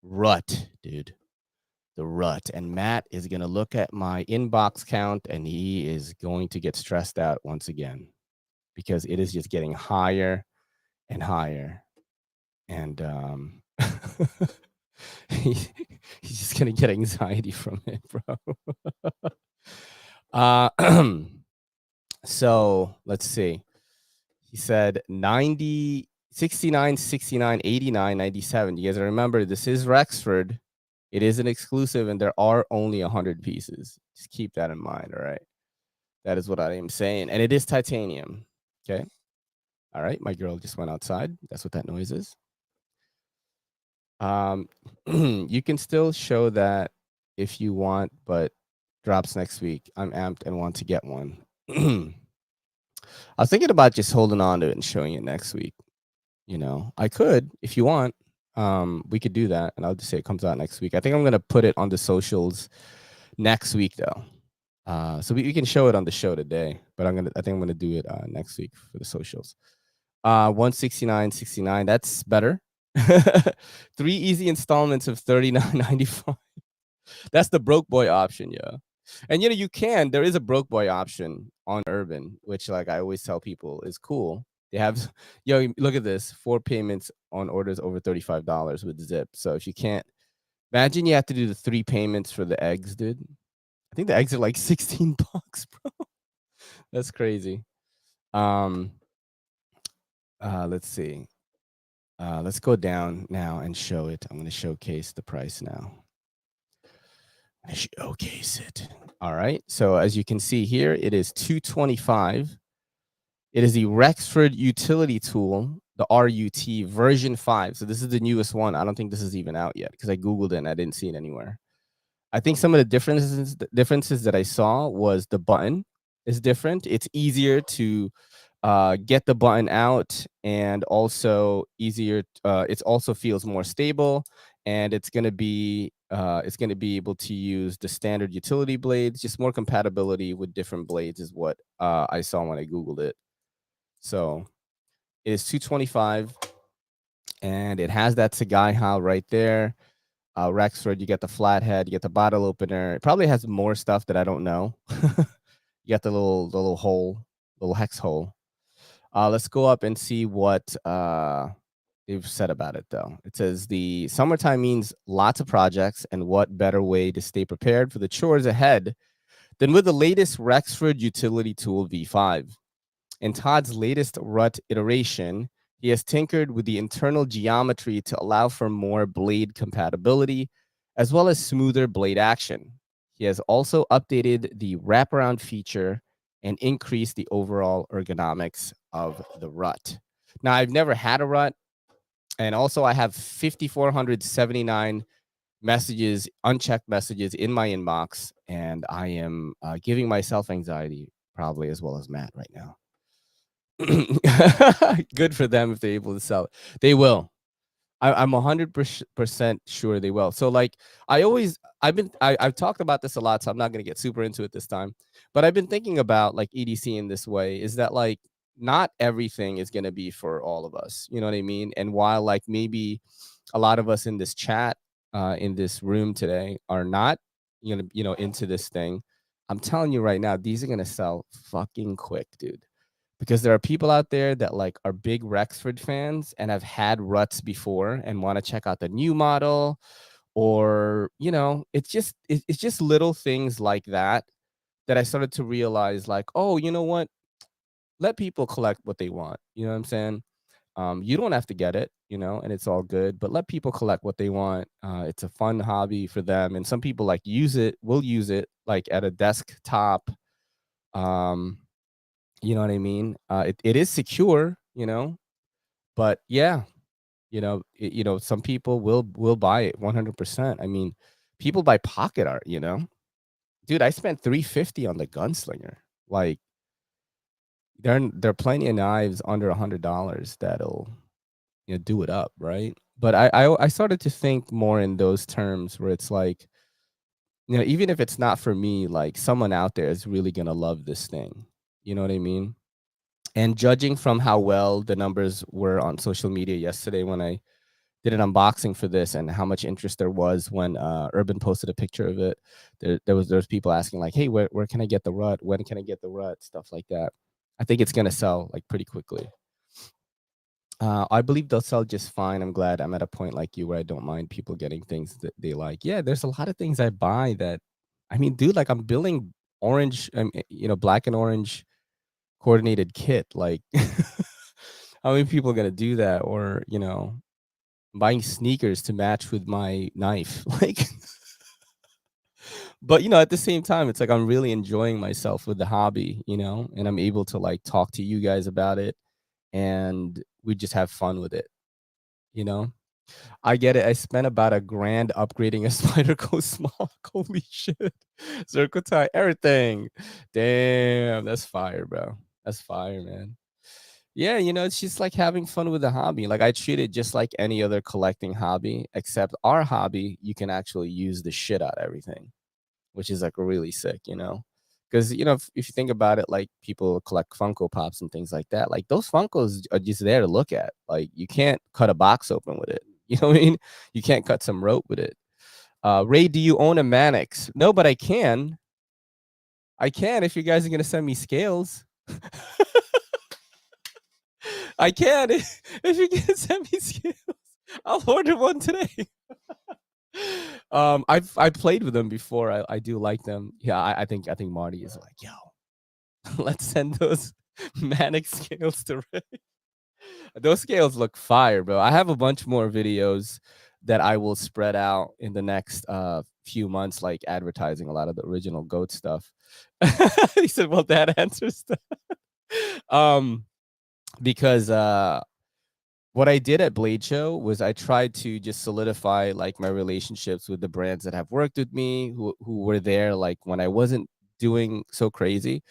Rut, dude. The Rut. And Matt is going to look at my inbox count and he is going to get stressed out once again, because it is just getting higher and higher. And he's just going to get anxiety from it, bro. So let's see. He said 90, 69, 69, 89, 97. You guys remember, this is Rexford. It is an exclusive, and there are only 100 pieces. Just keep that in mind, all right? That is what I am saying. And it is titanium, okay? All right, my girl just went outside. That's what that noise is. You can still show that if you want, but drops next week. I'm amped and want to get one. I was thinking about just holding on to it and showing it next week. I could, if you want. We could do that, and I'll just say it comes out next week. I think I'm gonna put it on the socials next week, though. So we can show it on the show today, but I think I'm gonna do it next week for the socials. 169.69. That's better. 3 easy installments of $39.95. That's the broke boy option, yeah. And there is a broke boy option on Urban, which like I always tell people is cool. They have, look at this, 4 payments on orders over $35 with Zip. So if you can't, imagine you have to do the 3 payments for the eggs, dude. I think the eggs are like $16, bro. That's crazy. Let's see. Let's go down now and show it. I'm going to showcase the price now. I showcase it. All right. So as you can see here, it is 225. It is the Rexford utility tool, the RUT version 5. So this is the newest one. I don't think this is even out yet because I Googled it and I didn't see it anywhere. I think some of the differences that I saw was the button is different. It's easier to get the button out, and also easier. It also feels more stable, and it's going to be able to use the standard utility blades. Just more compatibility with different blades is what I saw when I Googled it. So it is 225, and it has that Sagai Hal right there. Rexford, you get the flathead, you get the bottle opener. It probably has more stuff that I don't know. You got the little hole, little hex hole. Let's go up and see what they've said about it, though. It says the summertime means lots of projects, and what better way to stay prepared for the chores ahead than with the latest Rexford utility tool V5. In Todd's latest RUT iteration, he has tinkered with the internal geometry to allow for more blade compatibility, as well as smoother blade action. He has also updated the wraparound feature and increased the overall ergonomics of the RUT. Now, I've never had a RUT, and also I have 5,479 messages, unchecked messages in my inbox, and I am giving myself anxiety, probably as well as Matt right now. Good for them if they're able to sell it. They will. I'm 100% sure they will. So like I've talked about this a lot, so I'm not going to get super into it this time. But I've been thinking about like EDC in this way, is that like not everything is going to be for all of us. You know what I mean? And while like maybe a lot of us in this chat, in this room today are not, into this thing, I'm telling you right now, these are going to sell fucking quick, dude, because there are people out there that like are big Rexford fans and have had ruts before and want to check out the new model, or it's just little things like that that I started to realize, like, oh, you know what? Let people collect what they want. You know what I'm saying? You don't have to get it, and it's all good, but let people collect what they want. It's a fun hobby for them, and some people like will use it like at a desktop. Um, you know what I mean? It is secure, but yeah, some people will buy it 100%. I mean, people buy pocket art, dude. I spent $350 on the gunslinger. Like, there are plenty of knives under $100 that'll do it up, right? But I started to think more in those terms, where it's like, even if it's not for me, like someone out there is really gonna love this thing. You know what I mean? And judging from how well the numbers were on social media yesterday when I did an unboxing for this, and how much interest there was when Urban posted a picture of it, there was people asking like, hey, where can I get the RUT? When can I get the RUT? Stuff like that. I think it's gonna sell like pretty quickly. I believe they'll sell just fine. I'm glad I'm at a point like you where I don't mind people getting things that they like. Yeah, there's a lot of things I buy that, I mean, dude, like I'm building orange, black and orange coordinated kit. Like, how many people are gonna do that? Or buying sneakers to match with my knife, like. But at the same time, it's like I'm really enjoying myself with the hobby, and I'm able to like talk to you guys about it, and we just have fun with it. I get it. I spent about $1,000 upgrading a Spyderco Small. Holy shit. Circle tie, everything. Damn, that's fire, bro. That's fire, man. Yeah, it's just like having fun with the hobby. Like I treat it just like any other collecting hobby, except our hobby, you can actually use the shit out of everything, which is like really sick, Because if you think about it, like people collect Funko Pops and things like that. Like those Funkos are just there to look at. Like you can't cut a box open with it. You know what I mean? You can't cut some rope with it. Ray, do you own a Mannix? No, but I can. I can if you guys are gonna send me scales. I can if you can send me scales. I'll order one today. I've played with them before. I do like them. Yeah, I think Marty is like, yo, let's send those Manic scales to Ray. Those scales look fire, bro. I have a bunch more videos that I will spread out in the next few months like advertising a lot of the original goat stuff. He said, well, that answers that. Because what I did at Blade Show was I tried to just solidify like my relationships with the brands that have worked with me, who were there like when I wasn't doing so crazy.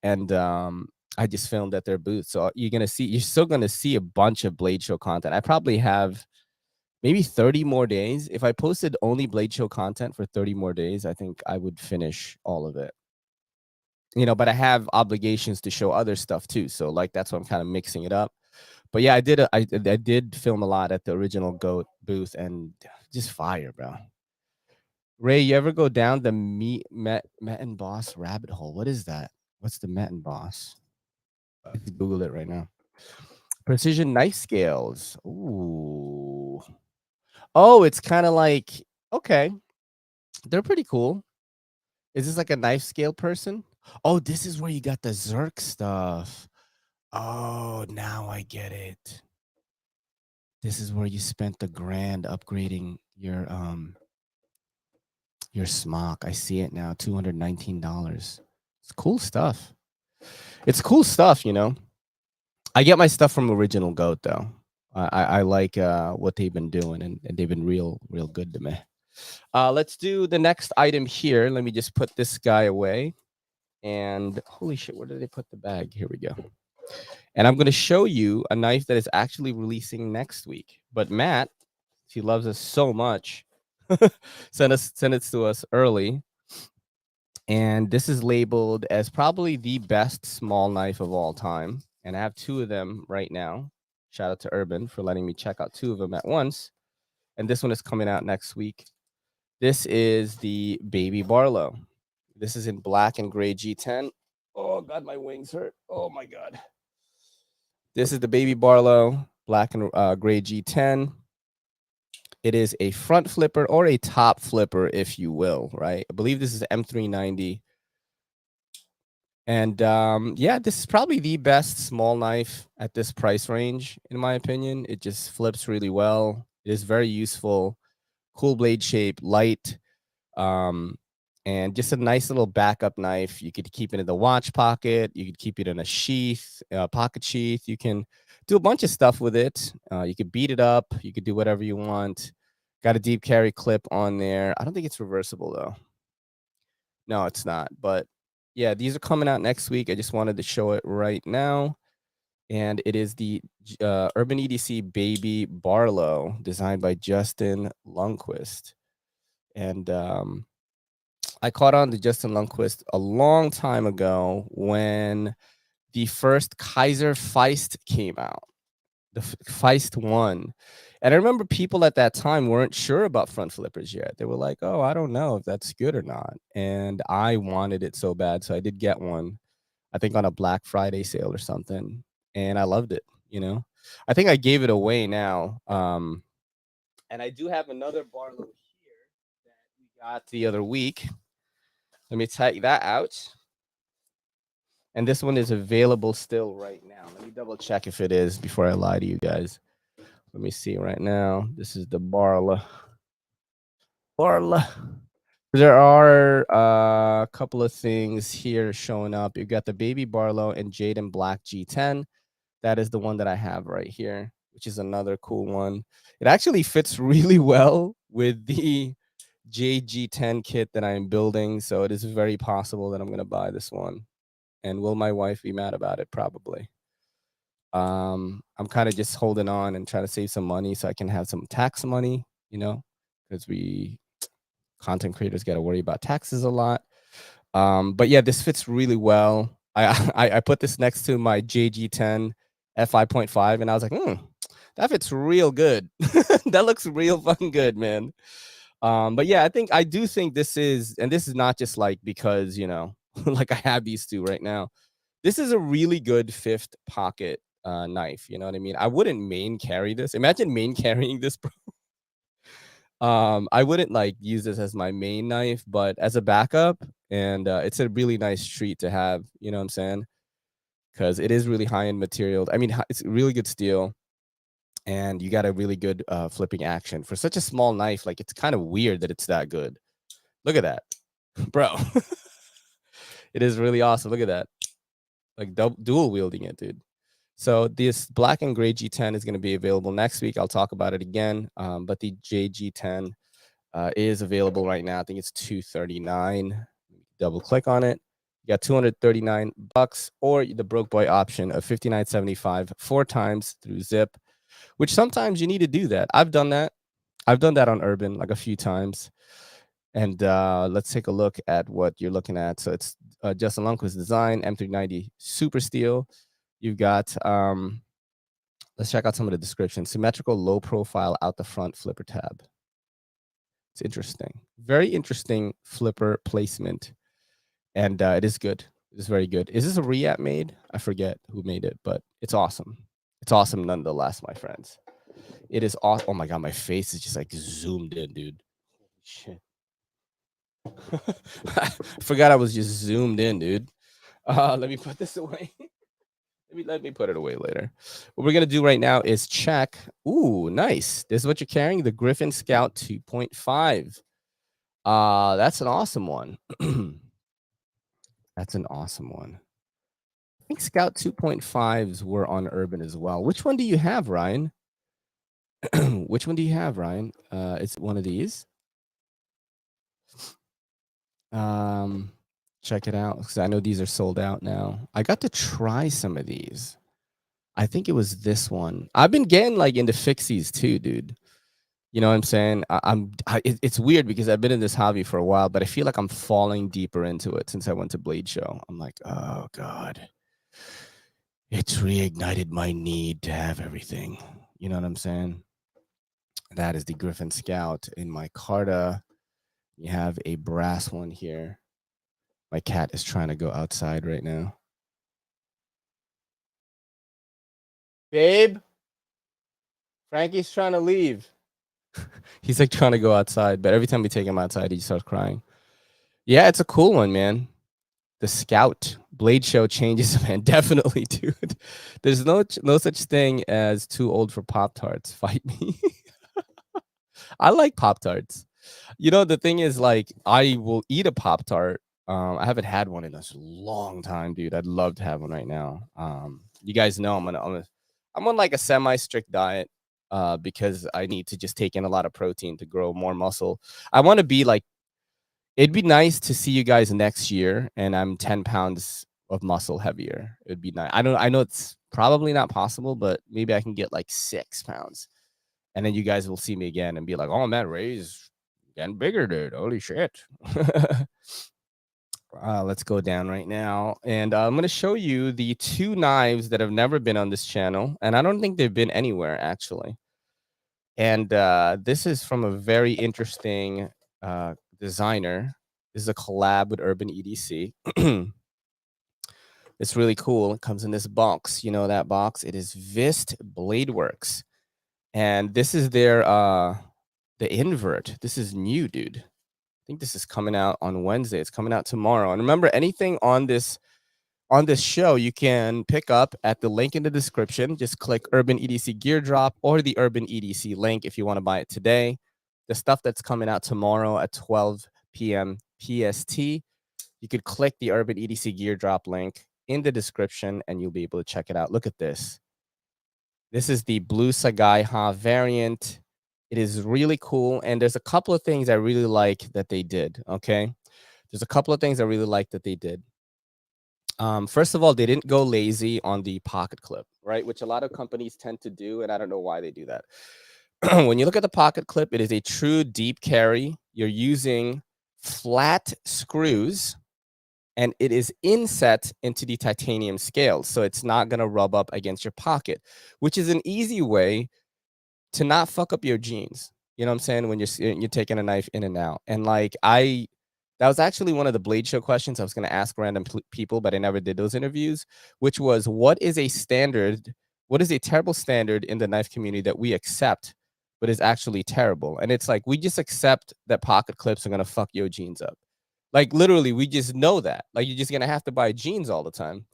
And I just filmed at their booth. So you're still gonna see a bunch of Blade Show content. I probably have maybe 30 more days. If I posted only Blade Show content for 30 more days, I think I would finish all of it. But I have obligations to show other stuff too. So like that's why I'm kind of mixing it up. But yeah, I did film a lot at the original Goat booth, and just fire, bro. Ray, you ever go down the Met and Boss rabbit hole? What is that? What's the Met and Boss? Let's Google it right now. Precision knife scales. Ooh. Oh, it's kind of like, okay, they're pretty cool. Is this like a knife scale person? Oh, this is where you got the Zerk stuff. Oh, now I get it. This is where you spent the grand upgrading your smock. I see it now, $219. It's cool stuff. It's cool stuff, I get my stuff from Original Goat though. I like what they've been doing, and they've been real good to me. Let's do the next item here. Let me just put this guy away. And holy shit, where did they put the bag? Here we go. And I'm going to show you a knife that is actually releasing next week. But Matt, he loves us so much, send it to us early. And this is labeled as probably the best small knife of all time. And I have two of them right now. Shout out to Urban for letting me check out two of them at once. And this one is coming out next week. This is the Baby Barlow. This is in black and gray G10. Oh, God, my wings hurt. Oh, my God. This is the Baby Barlow, black and gray G10. It is a front flipper or a top flipper, if you will, right? I believe this is M390. And yeah, this is probably the best small knife at this price range, in my opinion. It just flips really well. It is very useful. Cool blade shape, light. And just a nice little backup knife. You could keep it in the watch pocket. You could keep it in a sheath, pocket sheath. You can do a bunch of stuff with it. You could beat it up. You could do whatever you want. Got a deep carry clip on there. I don't think it's reversible though. No, it's not. But yeah, these are coming out next week. I just wanted to show it right now. And it is the Urban EDC Baby Barlow, designed by Justin Lundquist. And I caught on to Justin Lundquist a long time ago when the first Kaiser Feist came out, the Feist 1. And I remember people at that time weren't sure about front flippers yet. They were like, oh, I don't know if that's good or not. And I wanted it so bad. So I did get one, I think on a Black Friday sale or something. And I loved it, I think I gave it away now. And I do have another Barlow here that we got the other week. Let me take that out. And this one is available still right now. Let me double check if it is before I lie to you guys. Let me see right now. This is the Barlow. There are a couple of things here showing up. You've got the Baby Barlow and Jaden Black G10. That is the one that I have right here, which is another cool one. It actually fits really well with the JG10 kit that I'm building. So it is very possible that I'm going to buy this one. And will my wife be mad about it? Probably. I'm kind of just holding on and trying to save some money so I can have some tax money, because we content creators got to worry about taxes a lot. But yeah, this fits really well. I put this next to my JG10 f5.5 and I was like, that fits real good. That looks real fucking good, man. But yeah, I do think this is, and this is not just like because, like I have these two right now. This is a really good fifth pocket knife. You know what I mean? I wouldn't main carry this. Imagine main carrying this, bro. I wouldn't like use this as my main knife, but as a backup, and it's a really nice treat to have. You know what I'm saying? Because it is really high-end material. I mean, it's really good steel, and you got a really good flipping action for such a small knife. Like it's kind of weird that it's that good. Look at that, bro. It is really awesome. Look at that, like dual wielding it, dude. So this black and gray G10 is going to be available next week. I'll talk about it again. But the JG10 is available right now. I think it's $239. Double click on it. You got $239, or the broke boy option of $59.75 4 times through Zip, which sometimes you need to do that. I've done that. I've done that on Urban like a few times. And let's take a look at what you're looking at. So it's Justin Lundquist design, M390 Super Steel. You've got, let's check out some of the descriptions. Symmetrical, low profile, out the front flipper tab. It's interesting. Very interesting flipper placement. And it is good. It is very good. Is this a React made? I forget who made it, but it's awesome. It's awesome nonetheless, my friends. It is awesome. Oh my God, my face is just like zoomed in, dude. Shit. I forgot I was just zoomed in, dude. Let me put this away. Let me put it away later. What we're gonna do right now is check. Ooh, nice. This is what you're carrying, the Griffin Scout 2.5. That's an awesome one. That's an awesome one. I think Scout 2.5s were on Urban as well. Which one do you have, Ryan? Which one do you have, Ryan? It's one of these. Check it out, because I know these are sold out now. I got to try some of these. I think it was this one. I've been getting like into fixies too, dude. You know what I'm saying? It's weird because I've been in this hobby for a while, but I feel like I'm falling deeper into it since I went to Blade Show. I'm like, oh God, it's reignited my need to have everything. You know what I'm saying? That is the Griffin Scout in my Carta. You have a brass one here. My cat is trying to go outside right now. Babe, Frankie's trying to leave. He's like trying to go outside, but every time we take him outside, he starts crying. Yeah, it's a cool one, man. The Scout Blade Show changes, man. Definitely, dude. There's no such thing as too old for Pop-Tarts. Fight me. I like Pop-Tarts. You know, the thing is, like, I will eat a Pop-Tart. I haven't had one in a long time, dude. I'd love to have one right now. You guys know I'm on like a semi-strict diet because I need to just take in a lot of protein to grow more muscle. I want to be like, it'd be nice to see you guys next year, and I'm 10 pounds of muscle heavier. It'd be nice. I know it's probably not possible, but maybe I can get like 6 pounds. And then you guys will see me again and be like, oh man, Ray's getting bigger, dude. Holy shit. Let's go down right now. And I'm going to show you the 2 knives that have never been on this channel. And I don't think they've been anywhere, actually. And this is from a very interesting designer. This is a collab with Urban EDC. It's really cool. It comes in this box. You know that box? It is Vist Bladeworks. And this is their the invert. This is new, dude. I think this is coming out on Wednesday. It's coming out tomorrow. And remember, anything on this show you can pick up at the link in the description. Just click Urban EDC Gear Drop or the Urban EDC link if you want to buy it today. The stuff that's coming out tomorrow at 12 p.m. PST, you could click the Urban EDC Gear Drop link in the description and you'll be able to check it out. Look at this. This is the Blue Sagai Ha variant. It is really cool. And there's a couple of things I really like that they did, okay? There's a couple of things I really like that they did. First of all, they didn't go lazy on the pocket clip, right? Which a lot of companies tend to do, and I don't know why they do that. When you look at the pocket clip, it is a true deep carry. You're using flat screws, and it is inset into the titanium scale, so it's not going to rub up against your pocket, which is an easy way to not fuck up your jeans. You know what I'm saying? When you're taking a knife in and out. And like that was actually one of the Blade Show questions I was going to ask random people, but I never did those interviews, which was, what is a terrible standard in the knife community that we accept, but is actually terrible? And it's like, we just accept that pocket clips are going to fuck your jeans up. Like, literally, we just know that. Like, you're just going to have to buy jeans all the time.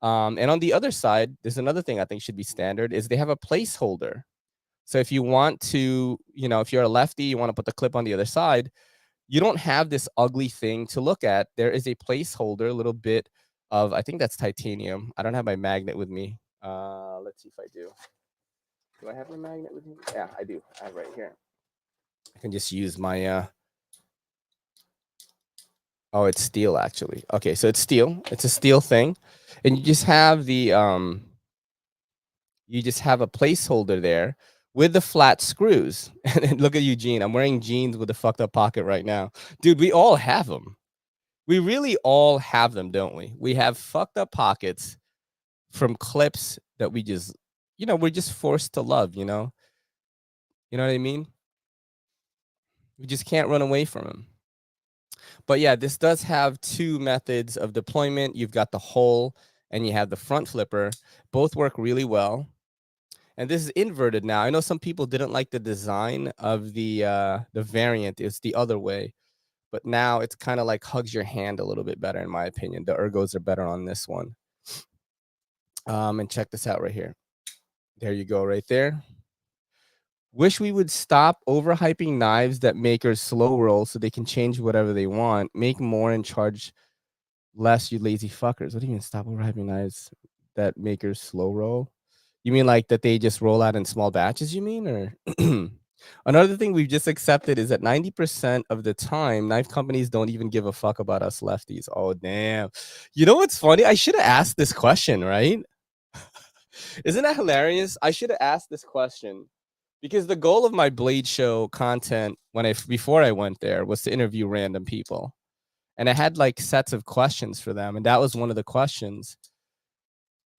And on the other side, there's another thing I think should be standard, is they have a placeholder. So if you want to, if you're a lefty, you want to put the clip on the other side, you don't have this ugly thing to look at. There is a placeholder, a little bit of, I think that's titanium. I don't have my magnet with me. Let's see if I do. Do I have my magnet with me? Yeah, I do. I have it right here. I can just use my oh, it's steel actually. Okay, so it's steel. It's a steel thing. And you just have the you just have a placeholder there with the flat screws. And look at Eugene. I'm wearing jeans with a fucked up pocket right now. Dude, we all have them. We really all have them, don't we? We have fucked up pockets from clips that we just, we're just forced to love, You know what I mean? We just can't run away from them. But yeah, this does have two methods of deployment. You've got the hole and you have the front flipper. Both work really well. And this is inverted now. I know some people didn't like the design of the variant. It's the other way. But now it's kind of like hugs your hand a little bit better, in my opinion. The ergos are better on this one. And check this out right here. There you go, right there. Wish we would stop overhyping knives that makers slow roll so they can change whatever they want. Make more and charge less, you lazy fuckers. What do you mean stop overhyping knives that makers slow roll? You mean like that they just roll out in small batches, you mean? Or another thing we've just accepted is that 90% of the time, knife companies don't even give a fuck about us lefties. Oh, damn. You know what's funny? I should have asked this question, right? Isn't that hilarious? I should have asked this question because the goal of my Blade Show content before I went there was to interview random people. And I had like sets of questions for them. And that was one of the questions.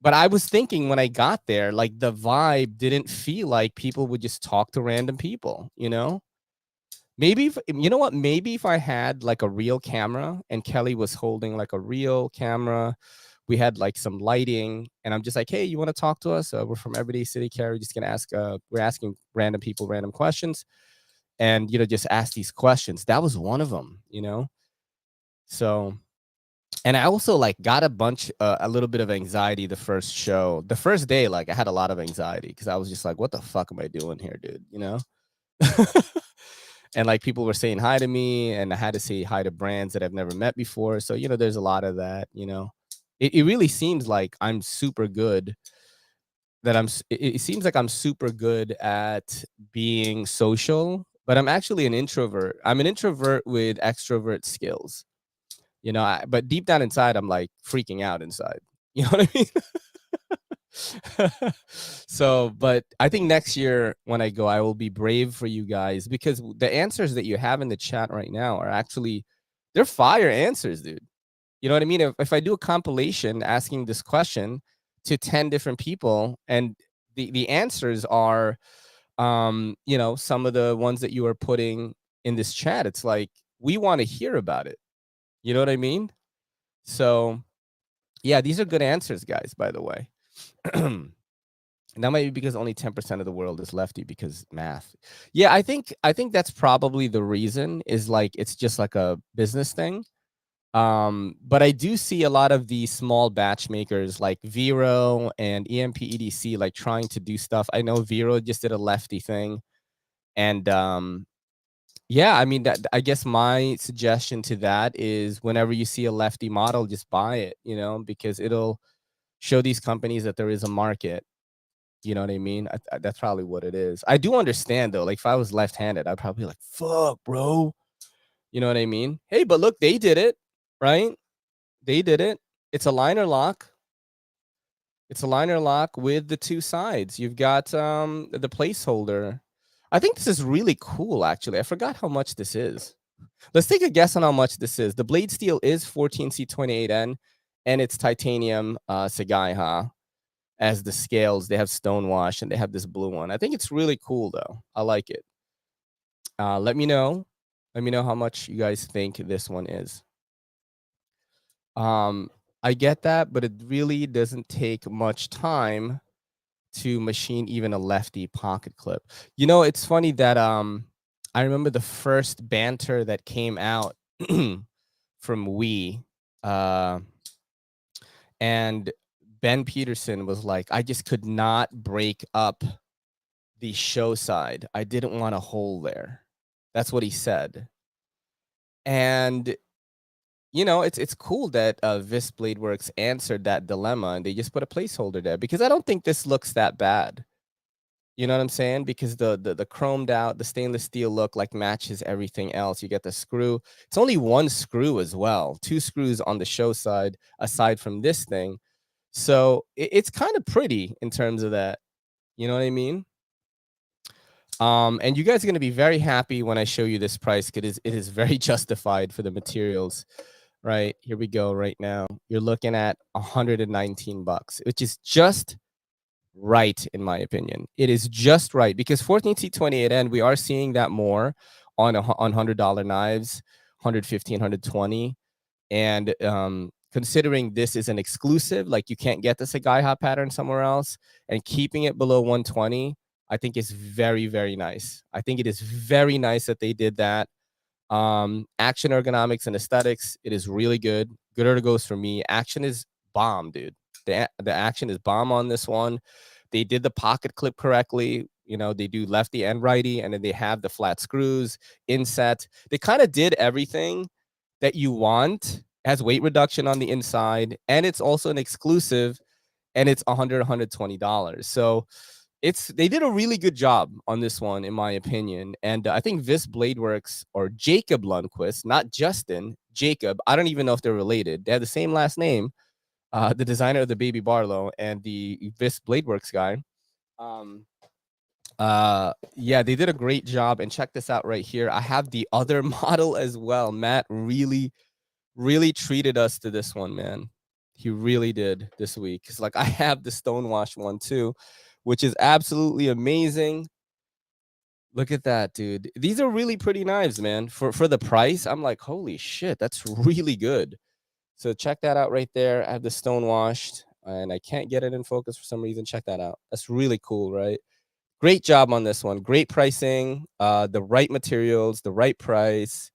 But I was thinking when I got there, like the vibe didn't feel like people would just talk to random people, Maybe you know what? Maybe if I had like a real camera and Kelly was holding like a real camera, we had like some lighting, and I'm just like, hey, you want to talk to us? We're from Everyday City Carry. Just gonna ask. We're asking random people random questions, and just ask these questions. That was one of them, So, and I also like got a little bit of anxiety the first show, the first day. Like I had a lot of anxiety because I was just like, what the fuck am I doing here, dude? And like people were saying hi to me, and I had to say hi to brands that I've never met before. So, there's a lot of that, It really seems like I'm super good it seems like I'm super good at being social, but I'm actually an introvert. I'm an introvert with extrovert skills, but deep down inside, I'm like freaking out inside. You know what I mean? So, but I think next year when I go, I will be brave for you guys because the answers that you have in the chat right now are actually, they're fire answers, dude. You know what I mean? If I do a compilation asking this question to 10 different people and the answers are, some of the ones that you are putting in this chat, it's like, we want to hear about it. You know what I mean? So yeah, these are good answers, guys, by the way. And that might be because only 10% of the world is lefty because math. Yeah, I think that's probably the reason is like it's just like a business thing. But I do see a lot of these small batch makers like Vero and EMP EDC like trying to do stuff. I know Vero just did a lefty thing. And yeah, I mean I guess my suggestion to that is whenever you see a lefty model, just buy it, because it'll show these companies that there is a market. You know what I mean? That's probably what it is. I do understand though. Like if I was left-handed, I'd probably be like, "Fuck, bro." You know what I mean? Hey, but look, they did it, right? They did it. It's a liner lock. It's a liner lock with the two sides. You've got the placeholder. I think this is really cool, actually. I forgot how much this is. Let's take a guess on how much this is. The blade steel is 14C28N, and it's titanium Sagaiha. As the scales, they have stonewash and they have this blue one. I think it's really cool though. I like it. Let me know how much you guys think this one is. I get that, but it really doesn't take much time to machine even a lefty pocket clip. It's funny that I remember the first banter that came out from and Ben Peterson was like, I just could not break up the show side. I didn't want a hole there. That's what he said. And you know, it's cool that Vis Bladeworks answered that dilemma and they just put a placeholder there, because I don't think this looks that bad. You know what I'm saying? Because the chromed out, the stainless steel look like matches everything else. You get the screw. It's only one screw as well. Two screws on the show side aside from this thing. So it's kind of pretty in terms of that. You know what I mean? And you guys are going to be very happy when I show you this price, because it is very justified for the materials. Right, here we go right now. You're looking at 119 bucks, which is just right, in my opinion. It is just right, because 14C28N, we are seeing that more on $100 knives, 115, 120. And considering this is an exclusive, like you can't get the Sagai hot pattern somewhere else, and keeping it below 120, I think is very, very nice. I think it is very nice that they did that. Action ergonomics and aesthetics, it is really good. Good ergos for me. Action is bomb, dude. The action is bomb on this one. They did the pocket clip correctly. You know, they do lefty and righty, and then they have the flat screws, inset. They kind of did everything that you want. It has weight reduction on the inside, and it's also an exclusive, and it's $120. So they did a really good job on this one, in my opinion. And I think Vis Bladeworks, or Jacob Lundquist, not Justin, Jacob, I don't even know if they're related. They have the same last name, the designer of the Baby Barlow and the Vis Bladeworks guy. Yeah, they did a great job. And check this out right here. I have the other model as well. Matt really treated us to this one, man. He really did this week. It's like I have the Stonewash one too, which is absolutely amazing. Look at that, dude. These are really pretty knives, man. For the price, I'm like, holy shit, that's really good. So check that out right there. I have the Stonewashed, and I can't get it in focus for some reason. Check that out. That's really cool, right? Great job on this one. Great pricing, the right materials, the right price,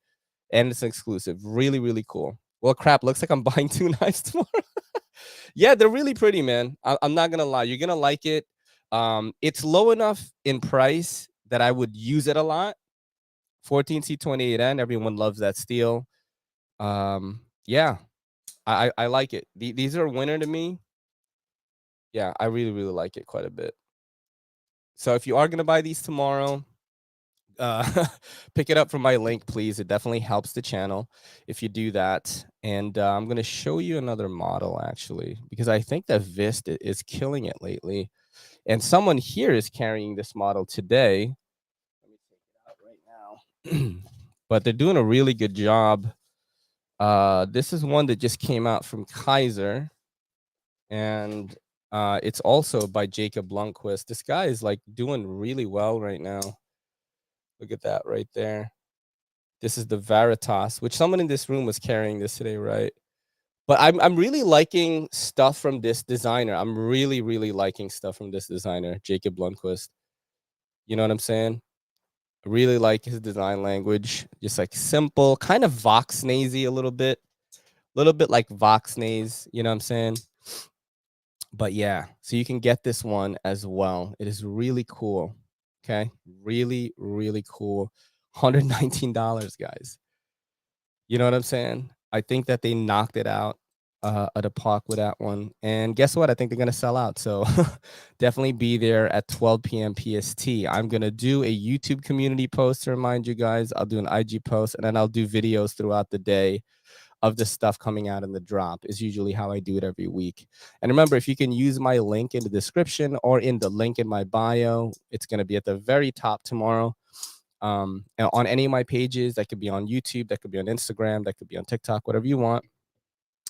and it's exclusive. Really, really cool. Well, crap, looks like I'm buying 2 knives tomorrow. Yeah, they're really pretty, man. I'm not gonna lie. You're gonna like it. It's low enough in price that I would use it a lot. 14C28N, everyone loves that steel. Yeah, I like it. These are a winner to me. Yeah, I really, really like it quite a bit. So if you are gonna buy these tomorrow, pick it up from my link, please. It definitely helps the channel if you do that. And I'm going to show you another model, actually, because I think that Vist is killing it lately. And someone here is carrying this model today. Let me take it out right now. But they're doing a really good job. This is one that just came out from Kaiser. And it's also by Jacob Lundquist. This guy is like doing really well right now. Look at that right there. This is the Veritas, which someone in this room was carrying this today, right? But I'm really liking stuff from this designer. I'm really, really liking stuff from this designer, Jacob Lundquist. You know what I'm saying? I really like his design language. Just like simple, kind of Voxnazy a little bit like Voxnaze, you know what I'm saying? But yeah, so you can get this one as well. It is really cool. Okay. Really, really cool. $119, guys. You know what I'm saying? I think that they knocked it out at the park with that one. And guess what? I think they're going to sell out. So definitely be there at 12 p.m. PST. I'm going to do a YouTube community post to remind you guys. I'll do an IG post, and then I'll do videos throughout the day of the stuff coming out in the drop is usually how I do it every week. And remember, if you can use my link in the description or in the link in my bio, it's going to be at the very top tomorrow. And on any of my pages, that could be on YouTube, that could be on Instagram, that could be on TikTok, whatever you want.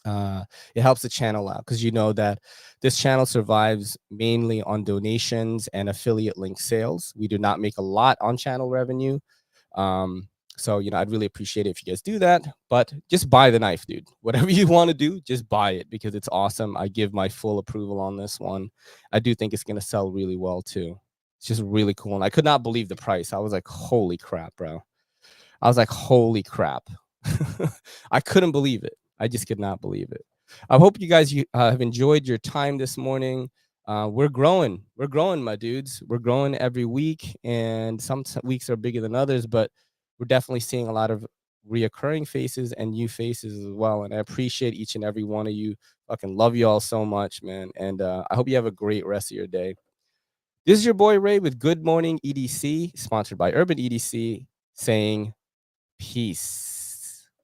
It helps the channel out, because you know that this channel survives mainly on donations and affiliate link sales. We do not make a lot on channel revenue. So, you know, I'd really appreciate it if you guys do that, but just buy the knife, dude. Whatever you want to do, just buy it, because it's awesome. I give my full approval on this one. I do think it's going to sell really well too. It's just really cool. And I could not believe the price. I was like, holy crap, bro. I was like, holy crap. I couldn't believe it. I just could not believe it. I hope you guys have enjoyed your time this morning. We're growing. We're growing, my dudes. We're growing every week, and some weeks are bigger than others, but we're definitely seeing a lot of reoccurring faces and new faces as well. And I appreciate each and every one of you. Fucking love you all so much, man. And I hope you have a great rest of your day. This is your boy Ray with Good Morning EDC, sponsored by Urban EDC, saying peace.